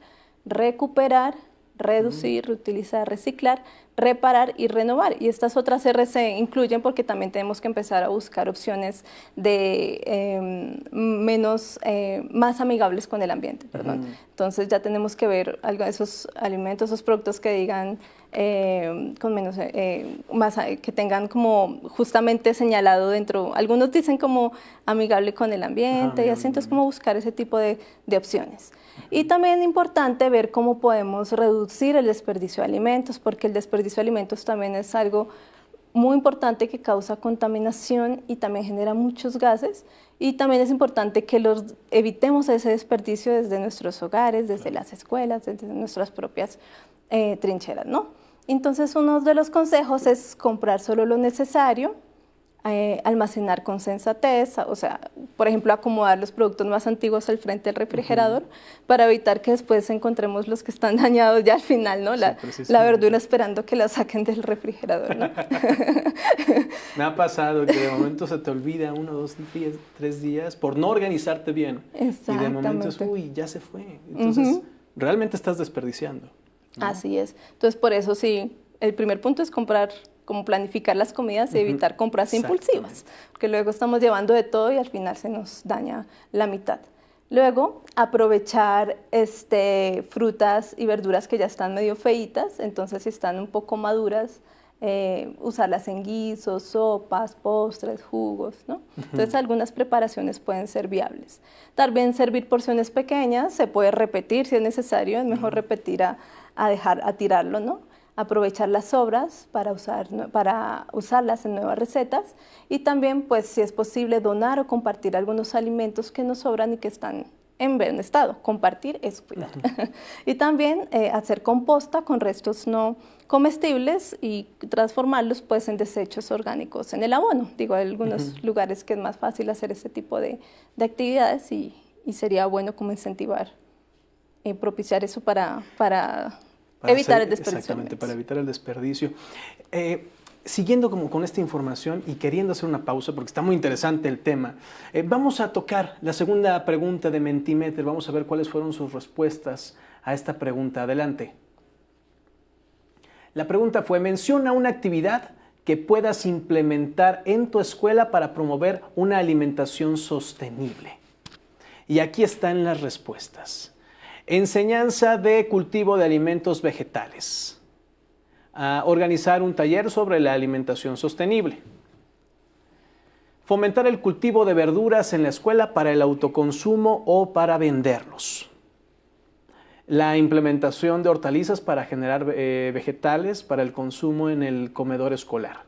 Speaker 2: recuperar, reducir, reutilizar, reciclar, reparar y renovar. Y estas otras R se incluyen porque también tenemos que empezar a buscar opciones de más amigables con el ambiente. Perdón. Entonces ya tenemos que ver algo de esos alimentos, esos productos que digan con menos, que tengan como justamente señalado dentro. Algunos dicen como amigable con el ambiente y así, entonces como buscar ese tipo de opciones. Y también es importante ver cómo podemos reducir el desperdicio de alimentos, porque el desperdicio de alimentos también es algo muy importante que causa contaminación y también genera muchos gases. Y también es importante que evitemos ese desperdicio desde nuestros hogares, desde las escuelas, desde nuestras propias trincheras, ¿no? Entonces, uno de los consejos es comprar solo lo necesario, almacenar con sensatez, o sea, por ejemplo, acomodar los productos más antiguos al frente del refrigerador para evitar que después encontremos los que están dañados ya al final, ¿no?
Speaker 1: Sí,
Speaker 2: la verdura esperando que la saquen del refrigerador, ¿no?
Speaker 1: Me ha pasado que de momento se te olvida 1, 2, 3 días por no organizarte bien. Y de momento es, uy, ya se fue. Entonces, realmente estás desperdiciando, ¿no?
Speaker 2: Así es. Entonces, por eso sí, el primer punto es como planificar las comidas y evitar compras impulsivas, porque luego estamos llevando de todo y al final se nos daña la mitad. Luego, aprovechar frutas y verduras que ya están medio feitas, entonces si están un poco maduras, usarlas en guisos, sopas, postres, jugos, ¿no? Entonces algunas preparaciones pueden ser viables. También servir porciones pequeñas, se puede repetir si es necesario, es mejor repetir a tirarlo, ¿no? Aprovechar las sobras para usarlas en nuevas recetas y también, pues, si es posible, donar o compartir algunos alimentos que nos sobran y que están en buen estado. Compartir es cuidar. Y también hacer composta con restos no comestibles y transformarlos, pues, en desechos orgánicos en el abono. Digo, hay algunos lugares que es más fácil hacer ese tipo de actividades y sería bueno como incentivar, propiciar eso para evitar el desperdicio.
Speaker 1: Exactamente, para evitar el desperdicio. Siguiendo como con esta información y queriendo hacer una pausa, porque está muy interesante el tema, vamos a tocar la segunda pregunta de Mentimeter. Vamos a ver cuáles fueron sus respuestas a esta pregunta. Adelante. La pregunta fue: menciona una actividad que puedas implementar en tu escuela para promover una alimentación sostenible. Y aquí están las respuestas. Enseñanza de cultivo de alimentos vegetales. Organizar un taller sobre la alimentación sostenible. Fomentar el cultivo de verduras en la escuela para el autoconsumo o para venderlos. La implementación de hortalizas para generar vegetales para el consumo en el comedor escolar.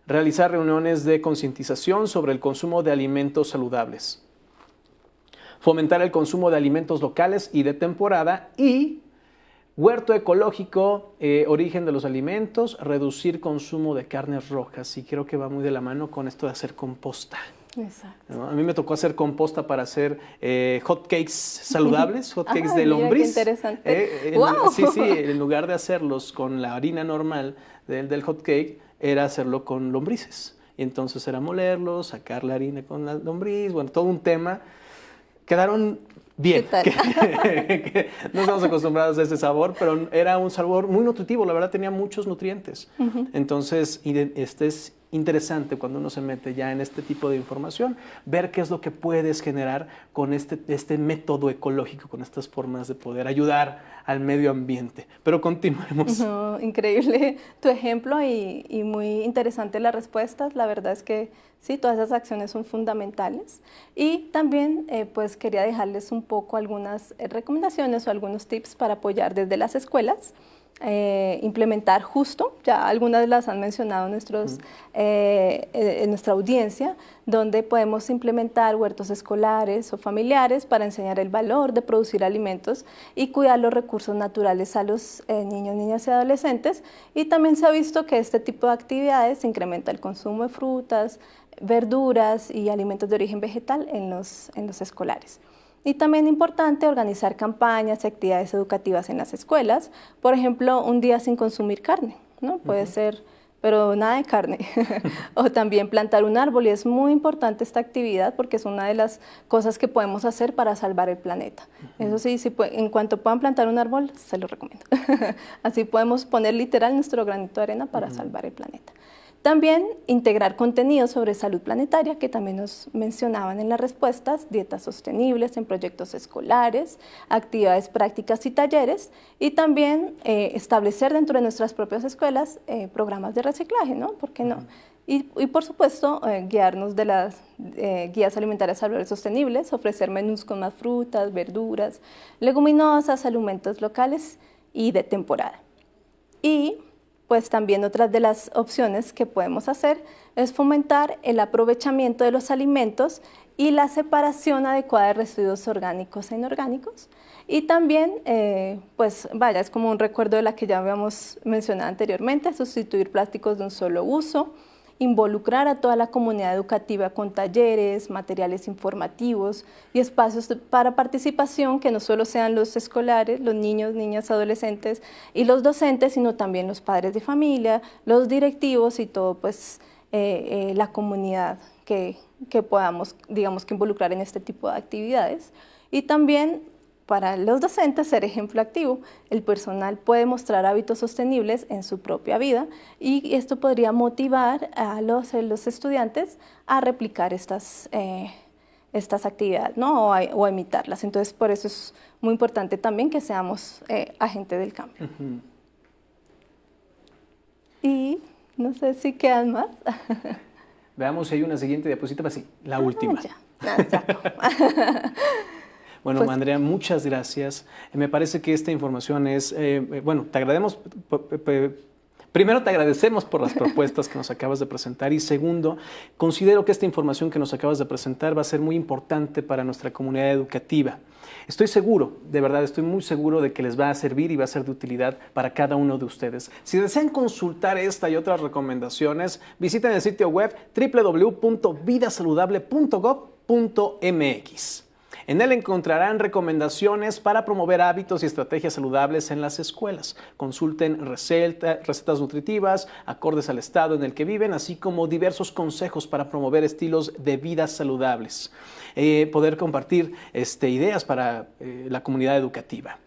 Speaker 1: Realizar reuniones de concientización sobre el consumo de alimentos saludables. Fomentar el consumo de alimentos locales y de temporada y huerto ecológico, origen de los alimentos, reducir consumo de carnes rojas. Y creo que va muy de la mano con esto de hacer composta.
Speaker 2: Exacto.
Speaker 1: ¿No? A mí me tocó hacer composta para hacer hot cakes saludables, hot cakes de
Speaker 2: Mira,
Speaker 1: lombriz.
Speaker 2: qué interesante. ¡Wow!
Speaker 1: Sí, en lugar de hacerlos con la harina normal del hot cake, era hacerlo con lombrices. Y entonces era molerlos, sacar la harina con la lombriz, bueno, todo un tema. Quedaron bien. Que no estamos acostumbrados a ese sabor, pero era un sabor muy nutritivo, la verdad tenía muchos nutrientes. Entonces, es interesante cuando uno se mete ya en este tipo de información, ver qué es lo que puedes generar con este método ecológico, con estas formas de poder ayudar al medio ambiente. Pero continuemos.
Speaker 2: No, increíble tu ejemplo y muy interesante las respuestas. La verdad es que sí, todas esas acciones son fundamentales. Y también pues quería dejarles un poco algunas recomendaciones o algunos tips para apoyar desde las escuelas. Implementar justo, ya algunas las han mencionado en nuestra audiencia, donde podemos implementar huertos escolares o familiares para enseñar el valor de producir alimentos y cuidar los recursos naturales a los niños, niñas y adolescentes. Y también se ha visto que este tipo de actividades incrementa el consumo de frutas, verduras y alimentos de origen vegetal en los escolares. Y también importante organizar campañas y actividades educativas en las escuelas, por ejemplo, un día sin consumir carne, ¿no? Puede ser, pero nada de carne. O también plantar un árbol, y es muy importante esta actividad porque es una de las cosas que podemos hacer para salvar el planeta. Eso sí, en cuanto puedan plantar un árbol, se lo recomiendo. Así podemos poner literal nuestro granito de arena para salvar el planeta. También integrar contenidos sobre salud planetaria, que también nos mencionaban en las respuestas, dietas sostenibles en proyectos escolares, actividades prácticas y talleres, y también establecer dentro de nuestras propias escuelas programas de reciclaje, ¿no? ¿Por qué no? Y por supuesto, guiarnos de las guías alimentarias saludables sostenibles, ofrecer menús con más frutas, verduras, leguminosas, alimentos locales y de temporada. Y pues también otras de las opciones que podemos hacer es fomentar el aprovechamiento de los alimentos y la separación adecuada de residuos orgánicos e inorgánicos. Y también, pues vaya, es como un recuerdo de la que ya habíamos mencionado anteriormente, sustituir plásticos de un solo uso, involucrar a toda la comunidad educativa con talleres, materiales informativos y espacios para participación que no solo sean los escolares, los niños, niñas, adolescentes y los docentes, sino también los padres de familia, los directivos y todo pues la comunidad que podamos, digamos, que involucrar en este tipo de actividades. Y también para los docentes ser ejemplo activo. El personal puede mostrar hábitos sostenibles en su propia vida y esto podría motivar a los estudiantes a replicar estas actividades, ¿no? o a imitarlas. Entonces, por eso es muy importante también que seamos agentes del cambio. Y no sé si quedan más.
Speaker 1: Veamos si hay una siguiente diapositiva. Sí, la última.
Speaker 2: Ya.
Speaker 1: Bueno, pues, Andrea, muchas gracias. Me parece que esta información es, bueno, te agradecemos, primero te agradecemos por las propuestas que nos acabas de presentar y segundo, considero que esta información que nos acabas de presentar va a ser muy importante para nuestra comunidad educativa. Estoy seguro, de verdad, estoy muy seguro de que les va a servir y va a ser de utilidad para cada uno de ustedes. Si desean consultar esta y otras recomendaciones, visiten el sitio web www.vidasaludable.gov.mx. En él encontrarán recomendaciones para promover hábitos y estrategias saludables en las escuelas. Consulten recetas nutritivas, acordes al estado en el que viven, así como diversos consejos para promover estilos de vida saludables. Poder compartir ideas para la comunidad educativa.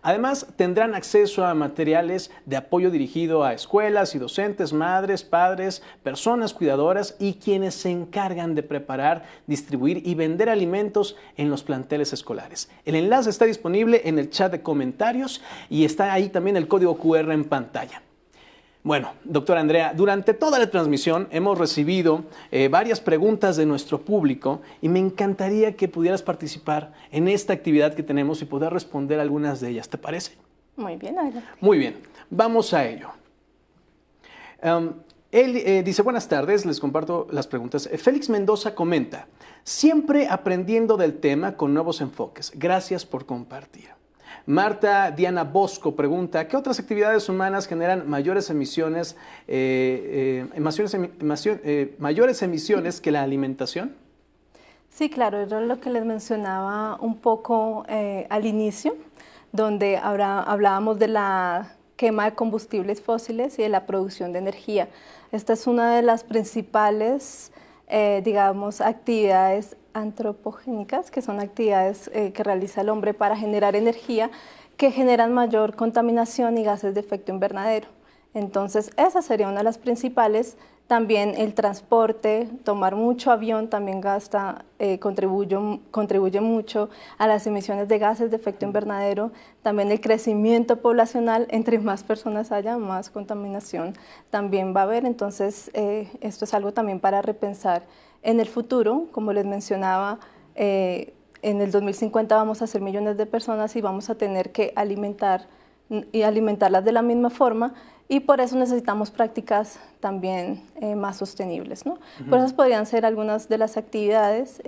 Speaker 1: Además, tendrán acceso a materiales de apoyo dirigido a escuelas y docentes, madres, padres, personas cuidadoras y quienes se encargan de preparar, distribuir y vender alimentos en los planteles escolares. El enlace está disponible en el chat de comentarios y está ahí también el código QR en pantalla. Bueno, doctora Andrea, durante toda la transmisión hemos recibido varias preguntas de nuestro público y me encantaría que pudieras participar en esta actividad que tenemos y poder responder algunas de ellas. ¿Te parece?
Speaker 2: Muy bien, adelante.
Speaker 1: Muy bien, vamos a ello. Él dice, buenas tardes, les comparto las preguntas. Félix Mendoza comenta, siempre aprendiendo del tema con nuevos enfoques. Gracias por compartir. Marta Diana Bosco pregunta, ¿qué otras actividades humanas generan mayores emisiones que la alimentación?
Speaker 2: Sí, claro, era lo que les mencionaba un poco al inicio, donde hablábamos de la quema de combustibles fósiles y de la producción de energía. Esta es una de las principales, digamos, actividades antropogénicas, que son actividades que realiza el hombre para generar energía, que generan mayor contaminación y gases de efecto invernadero. Entonces, esa sería una de las principales. También el transporte, tomar mucho avión también contribuye mucho a las emisiones de gases de efecto invernadero. También el crecimiento poblacional, entre más personas haya, más contaminación también va a haber. Entonces, esto es algo también para repensar en el futuro. Como les mencionaba, en el 2050 vamos a ser millones de personas y vamos a tener que alimentarlas de la misma forma. Y por eso necesitamos prácticas también más sostenibles, ¿no? Por eso podrían ser algunas de las actividades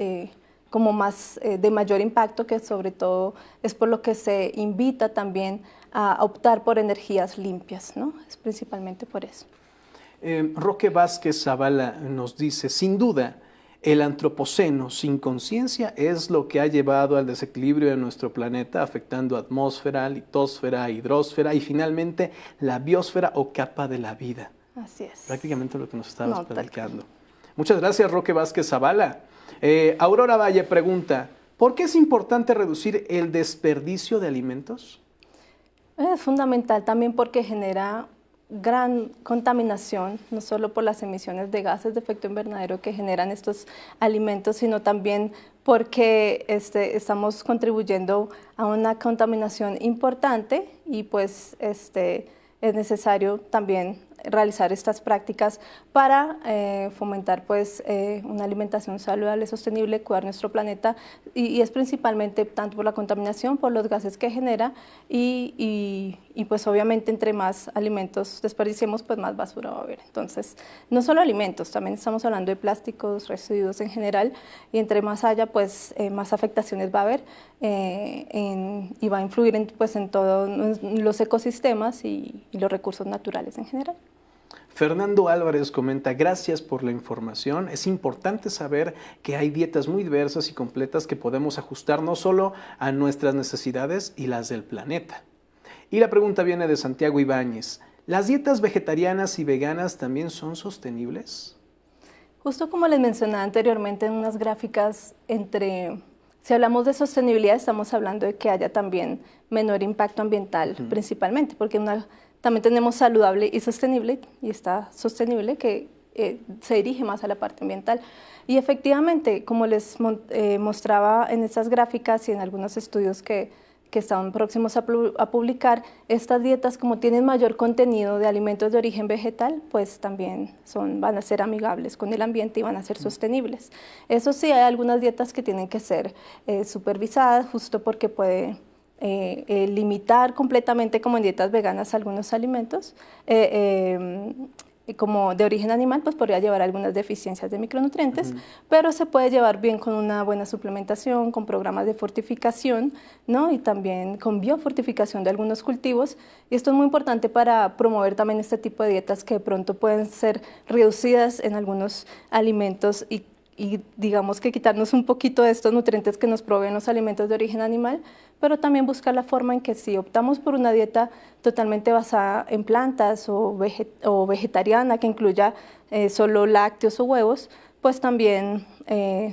Speaker 2: como más de mayor impacto, que sobre todo es por lo que se invita también a optar por energías limpias, ¿no? Es principalmente por eso.
Speaker 1: Roque Vázquez Zavala nos dice, sin duda, el antropoceno sin conciencia es lo que ha llevado al desequilibrio de nuestro planeta, afectando atmósfera, litosfera, hidrosfera y finalmente la biosfera o capa de la vida.
Speaker 2: Así es.
Speaker 1: Prácticamente lo que nos estabas platicando. Muchas gracias, Roque Vázquez Zavala. Aurora Valle pregunta, ¿por qué es importante reducir el desperdicio de alimentos?
Speaker 2: Es fundamental también porque genera gran contaminación, no solo por las emisiones de gases de efecto invernadero que generan estos alimentos, sino también porque estamos contribuyendo a una contaminación importante y pues es necesario también realizar estas prácticas para fomentar pues una alimentación saludable, sostenible, cuidar nuestro planeta y es principalmente tanto por la contaminación, por los gases que genera y pues obviamente entre más alimentos desperdiciemos pues más basura va a haber. Entonces no solo alimentos, también estamos hablando de plásticos, residuos en general y entre más haya pues más afectaciones va a haber y va a influir en todos los ecosistemas y los recursos naturales en general.
Speaker 1: Fernando Álvarez comenta, gracias por la información. Es importante saber que hay dietas muy diversas y completas que podemos ajustar no solo a nuestras necesidades y las del planeta. Y la pregunta viene de Santiago Ibáñez. ¿Las dietas vegetarianas y veganas también son sostenibles?
Speaker 2: Justo como les mencionaba anteriormente en unas gráficas, si hablamos de sostenibilidad estamos hablando de que haya también menor impacto ambiental principalmente, porque también tenemos saludable y sostenible, y está sostenible que se dirige más a la parte ambiental. Y efectivamente, como les mostraba en estas gráficas y en algunos estudios que están próximos a publicar, estas dietas como tienen mayor contenido de alimentos de origen vegetal, pues también van a ser amigables con el ambiente y van a ser sostenibles. Eso sí, hay algunas dietas que tienen que ser supervisadas, justo porque puede limitar completamente, como en dietas veganas, algunos alimentos como de origen animal, pues podría llevar algunas deficiencias de micronutrientes, pero se puede llevar bien con una buena suplementación, con programas de fortificación, ¿no? Y también con biofortificación de algunos cultivos. Y esto es muy importante para promover también este tipo de dietas que de pronto pueden ser reducidas en algunos alimentos y digamos que quitarnos un poquito de estos nutrientes que nos proveen los alimentos de origen animal, pero también buscar la forma en que si optamos por una dieta totalmente basada en plantas o vegetariana que incluya solo lácteos o huevos, pues también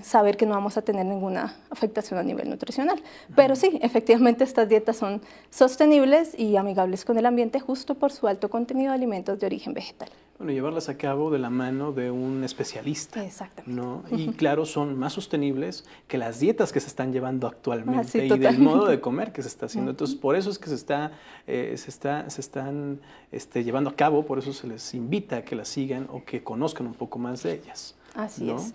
Speaker 2: saber que no vamos a tener ninguna afectación a nivel nutricional. Pero sí, efectivamente estas dietas son sostenibles y amigables con el ambiente justo por su alto contenido de alimentos de origen vegetal.
Speaker 1: Bueno, llevarlas a cabo de la mano de un especialista.
Speaker 2: Exactamente.
Speaker 1: ¿No? Y claro, son más sostenibles que las dietas que se están llevando actualmente
Speaker 2: Sí,
Speaker 1: y
Speaker 2: totalmente.
Speaker 1: del modo de comer que se está haciendo. Entonces, por eso es que se están llevando a cabo, por eso se les invita a que las sigan o que conozcan un poco más de ellas.
Speaker 2: Así
Speaker 1: ¿no?
Speaker 2: es.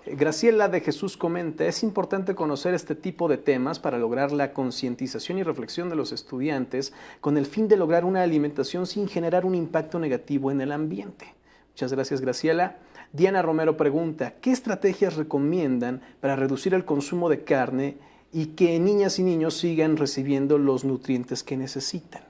Speaker 1: Graciela de Jesús comenta, es importante conocer este tipo de temas para lograr la concientización y reflexión de los estudiantes con el fin de lograr una alimentación sin generar un impacto negativo en el ambiente. Muchas gracias, Graciela. Diana Romero pregunta, ¿qué estrategias recomiendan para reducir el consumo de carne y que niñas y niños sigan recibiendo los nutrientes que necesitan?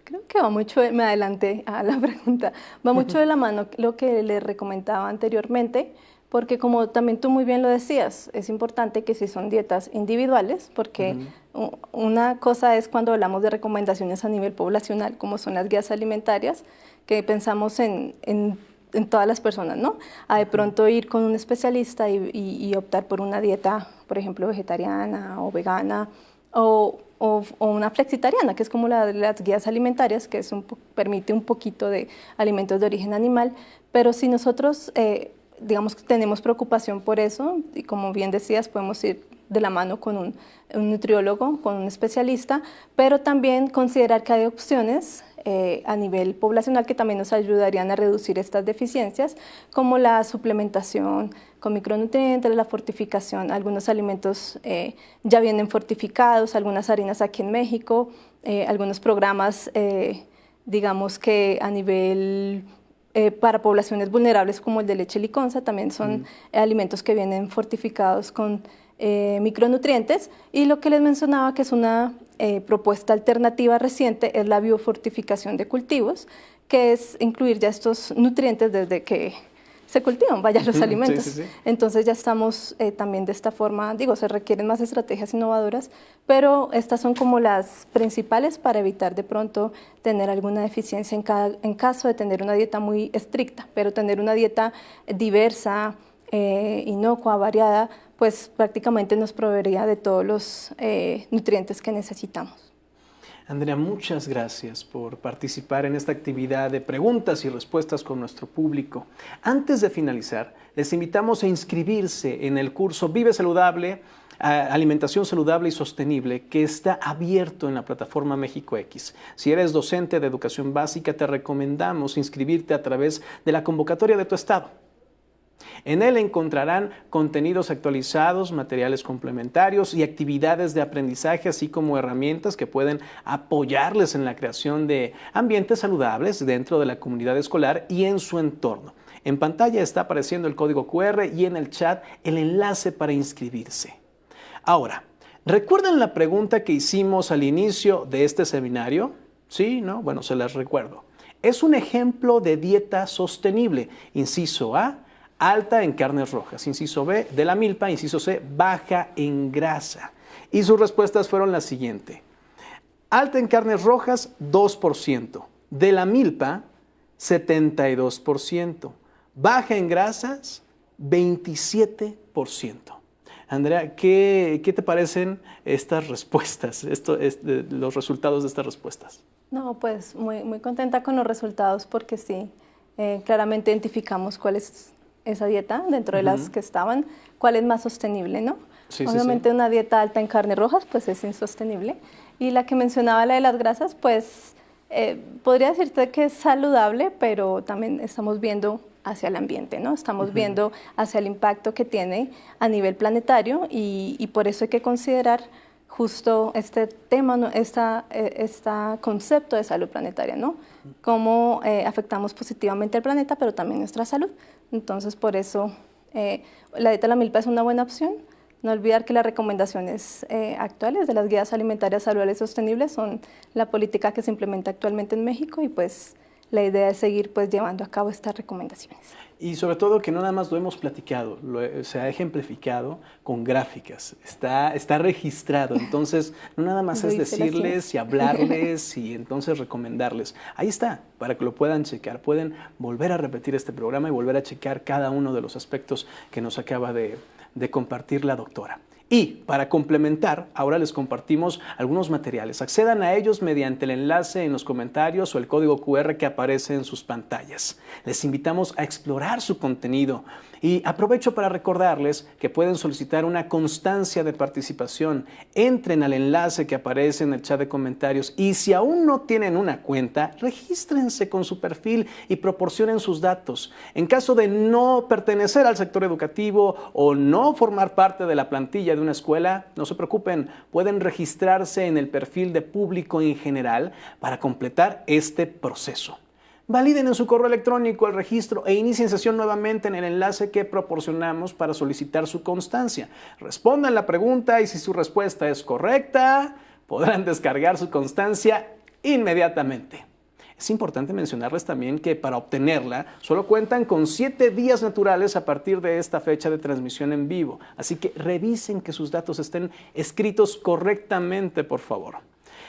Speaker 2: Creo que va mucho, me adelanté a la pregunta, va mucho de la mano lo que le recomendaba anteriormente, porque como también tú muy bien lo decías, es importante que si son dietas individuales, porque una cosa es cuando hablamos de recomendaciones a nivel poblacional, como son las guías alimentarias, que pensamos en todas las personas, ¿no? A de pronto ir con un especialista y optar por una dieta, por ejemplo, vegetariana o vegana, o una flexitariana, que es como las guías alimentarias, que permite un poquito de alimentos de origen animal, pero si nosotros, digamos que tenemos preocupación por eso, y como bien decías, podemos ir de la mano con un nutriólogo, con un especialista, pero también considerar que hay opciones a nivel poblacional que también nos ayudarían a reducir estas deficiencias, como la suplementación con micronutrientes, la fortificación. Algunos alimentos ya vienen fortificados, algunas harinas aquí en México, algunos programas, digamos que a nivel para poblaciones vulnerables como el de leche liconza, también son alimentos que vienen fortificados con micronutrientes, y lo que les mencionaba que es una propuesta alternativa reciente es la biofortificación de cultivos, que es incluir ya estos nutrientes desde que se cultivan, vaya, los alimentos.
Speaker 1: Sí.
Speaker 2: Entonces ya estamos también de esta forma, digo, se requieren más estrategias innovadoras, pero estas son como las principales para evitar de pronto tener alguna deficiencia en caso de tener una dieta muy estricta, pero tener una dieta diversa, inocua, variada, pues prácticamente nos proveería de todos los nutrientes que necesitamos.
Speaker 1: Andrea, muchas gracias por participar en esta actividad de preguntas y respuestas con nuestro público. Antes de finalizar, les invitamos a inscribirse en el curso Vive Saludable, Alimentación Saludable y Sostenible, que está abierto en la plataforma México X. Si eres docente de educación básica, te recomendamos inscribirte a través de la convocatoria de tu estado. En él encontrarán contenidos actualizados, materiales complementarios y actividades de aprendizaje, así como herramientas que pueden apoyarles en la creación de ambientes saludables dentro de la comunidad escolar y en su entorno. En pantalla está apareciendo el código QR y en el chat el enlace para inscribirse. Ahora, ¿recuerdan la pregunta que hicimos al inicio de este seminario? ¿Sí? ¿No? Bueno, se las recuerdo. Es un ejemplo de dieta sostenible. Inciso A, alta en carnes rojas. Inciso B, de la milpa. Inciso C, baja en grasa. Y sus respuestas fueron las siguientes. Alta en carnes rojas, 2%. De la milpa, 72%. Baja en grasas, 27%. Andrea, ¿qué te parecen estas respuestas, los resultados de estas respuestas?
Speaker 2: No, pues muy contenta con los resultados porque sí, claramente identificamos cuál es esa dieta dentro de las que estaban, cuál es más sostenible, ¿no?
Speaker 1: Sí,
Speaker 2: Obviamente una dieta alta en carnes rojas pues es insostenible, y la que mencionaba, la de las grasas, pues podría decirte que es saludable, pero también estamos viendo hacia el ambiente, ¿no? Estamos viendo hacia el impacto que tiene a nivel planetario, y por eso hay que considerar justo este tema, ¿no? Este concepto de salud planetaria, ¿no? Cómo afectamos positivamente al planeta, pero también nuestra salud. Entonces, por eso la dieta de la milpa es una buena opción. No olvidar que las recomendaciones actuales de las guías alimentarias saludables y sostenibles son la política que se implementa actualmente en México, y pues la idea es seguir pues llevando a cabo estas recomendaciones.
Speaker 1: Y sobre todo que no nada más lo hemos platicado, se ha ejemplificado con gráficas, está registrado, entonces no nada más es decirles y hablarles y entonces recomendarles. Ahí está, para que lo puedan checar, pueden volver a repetir este programa y volver a checar cada uno de los aspectos que nos acaba de compartir la doctora. Y para complementar, ahora les compartimos algunos materiales. Accedan a ellos mediante el enlace en los comentarios o el código QR que aparece en sus pantallas. Les invitamos a explorar su contenido y aprovecho para recordarles que pueden solicitar una constancia de participación. Entren al enlace que aparece en el chat de comentarios y si aún no tienen una cuenta, regístrense con su perfil y proporcionen sus datos. En caso de no pertenecer al sector educativo o no formar parte de la plantilla de una escuela, no se preocupen, pueden registrarse en el perfil de público en general para completar este proceso. Validen en su correo electrónico el registro e inicien sesión nuevamente en el enlace que proporcionamos para solicitar su constancia. Respondan la pregunta y si su respuesta es correcta, podrán descargar su constancia inmediatamente. Es importante mencionarles también que para obtenerla solo cuentan con 7 días naturales a partir de esta fecha de transmisión en vivo. Así que revisen que sus datos estén escritos correctamente, por favor.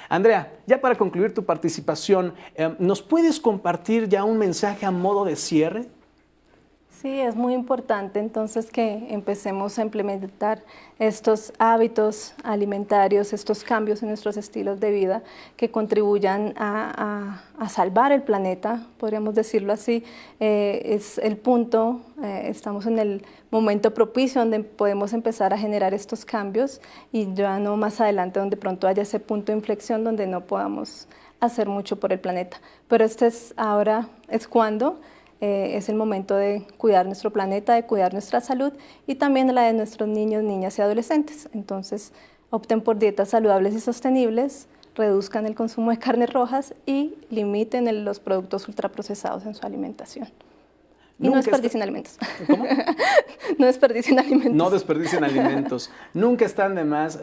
Speaker 1: Andrea, ya para concluir tu participación, ¿nos puedes compartir ya un mensaje a modo de cierre?
Speaker 2: Sí, es muy importante entonces que empecemos a implementar estos hábitos alimentarios, estos cambios en nuestros estilos de vida que contribuyan a salvar el planeta, podríamos decirlo así. Es el punto, estamos en el momento propicio donde podemos empezar a generar estos cambios y ya no más adelante donde pronto haya ese punto de inflexión donde no podamos hacer mucho por el planeta. Pero ahora es cuando es el momento de cuidar nuestro planeta, de cuidar nuestra salud y también la de nuestros niños, niñas y adolescentes. Entonces, opten por dietas saludables y sostenibles, reduzcan el consumo de carnes rojas y limiten los productos ultraprocesados en su alimentación. Y no desperdicien alimentos.
Speaker 1: ¿Cómo?
Speaker 2: No desperdicien alimentos.
Speaker 1: No desperdicien alimentos. Nunca están de más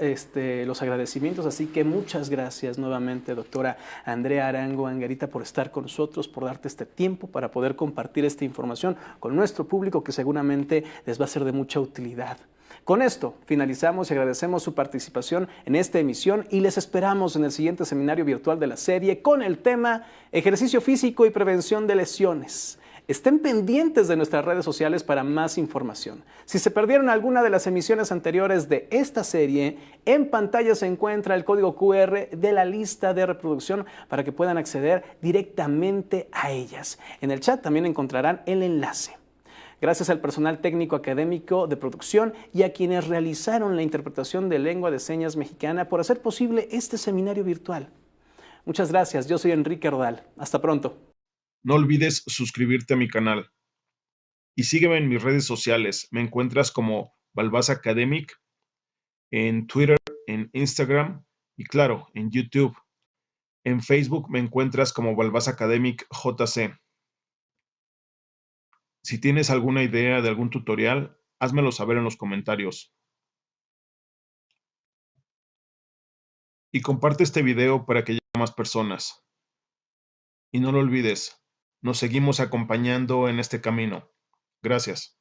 Speaker 1: los agradecimientos, así que muchas gracias nuevamente, doctora Andrea Arango Angarita, por estar con nosotros, por darte este tiempo para poder compartir esta información con nuestro público que seguramente les va a ser de mucha utilidad. Con esto finalizamos y agradecemos su participación en esta emisión y les esperamos en el siguiente seminario virtual de la serie con el tema Ejercicio físico y prevención de lesiones. Estén pendientes de nuestras redes sociales para más información. Si se perdieron alguna de las emisiones anteriores de esta serie, en pantalla se encuentra el código QR de la lista de reproducción para que puedan acceder directamente a ellas. En el chat también encontrarán el enlace. Gracias al personal técnico académico de producción y a quienes realizaron la interpretación de lengua de señas mexicana por hacer posible este seminario virtual. Muchas gracias, yo soy Enrique Rodal. Hasta pronto.
Speaker 3: No olvides suscribirte a mi canal y sígueme en mis redes sociales. Me encuentras como Balbás Academic en Twitter, en Instagram y claro, en YouTube. En Facebook me encuentras como Balbás Academic JC. Si tienes alguna idea de algún tutorial, házmelo saber en los comentarios. Y comparte este video para que llegue a más personas. Y no lo olvides, nos seguimos acompañando en este camino. Gracias.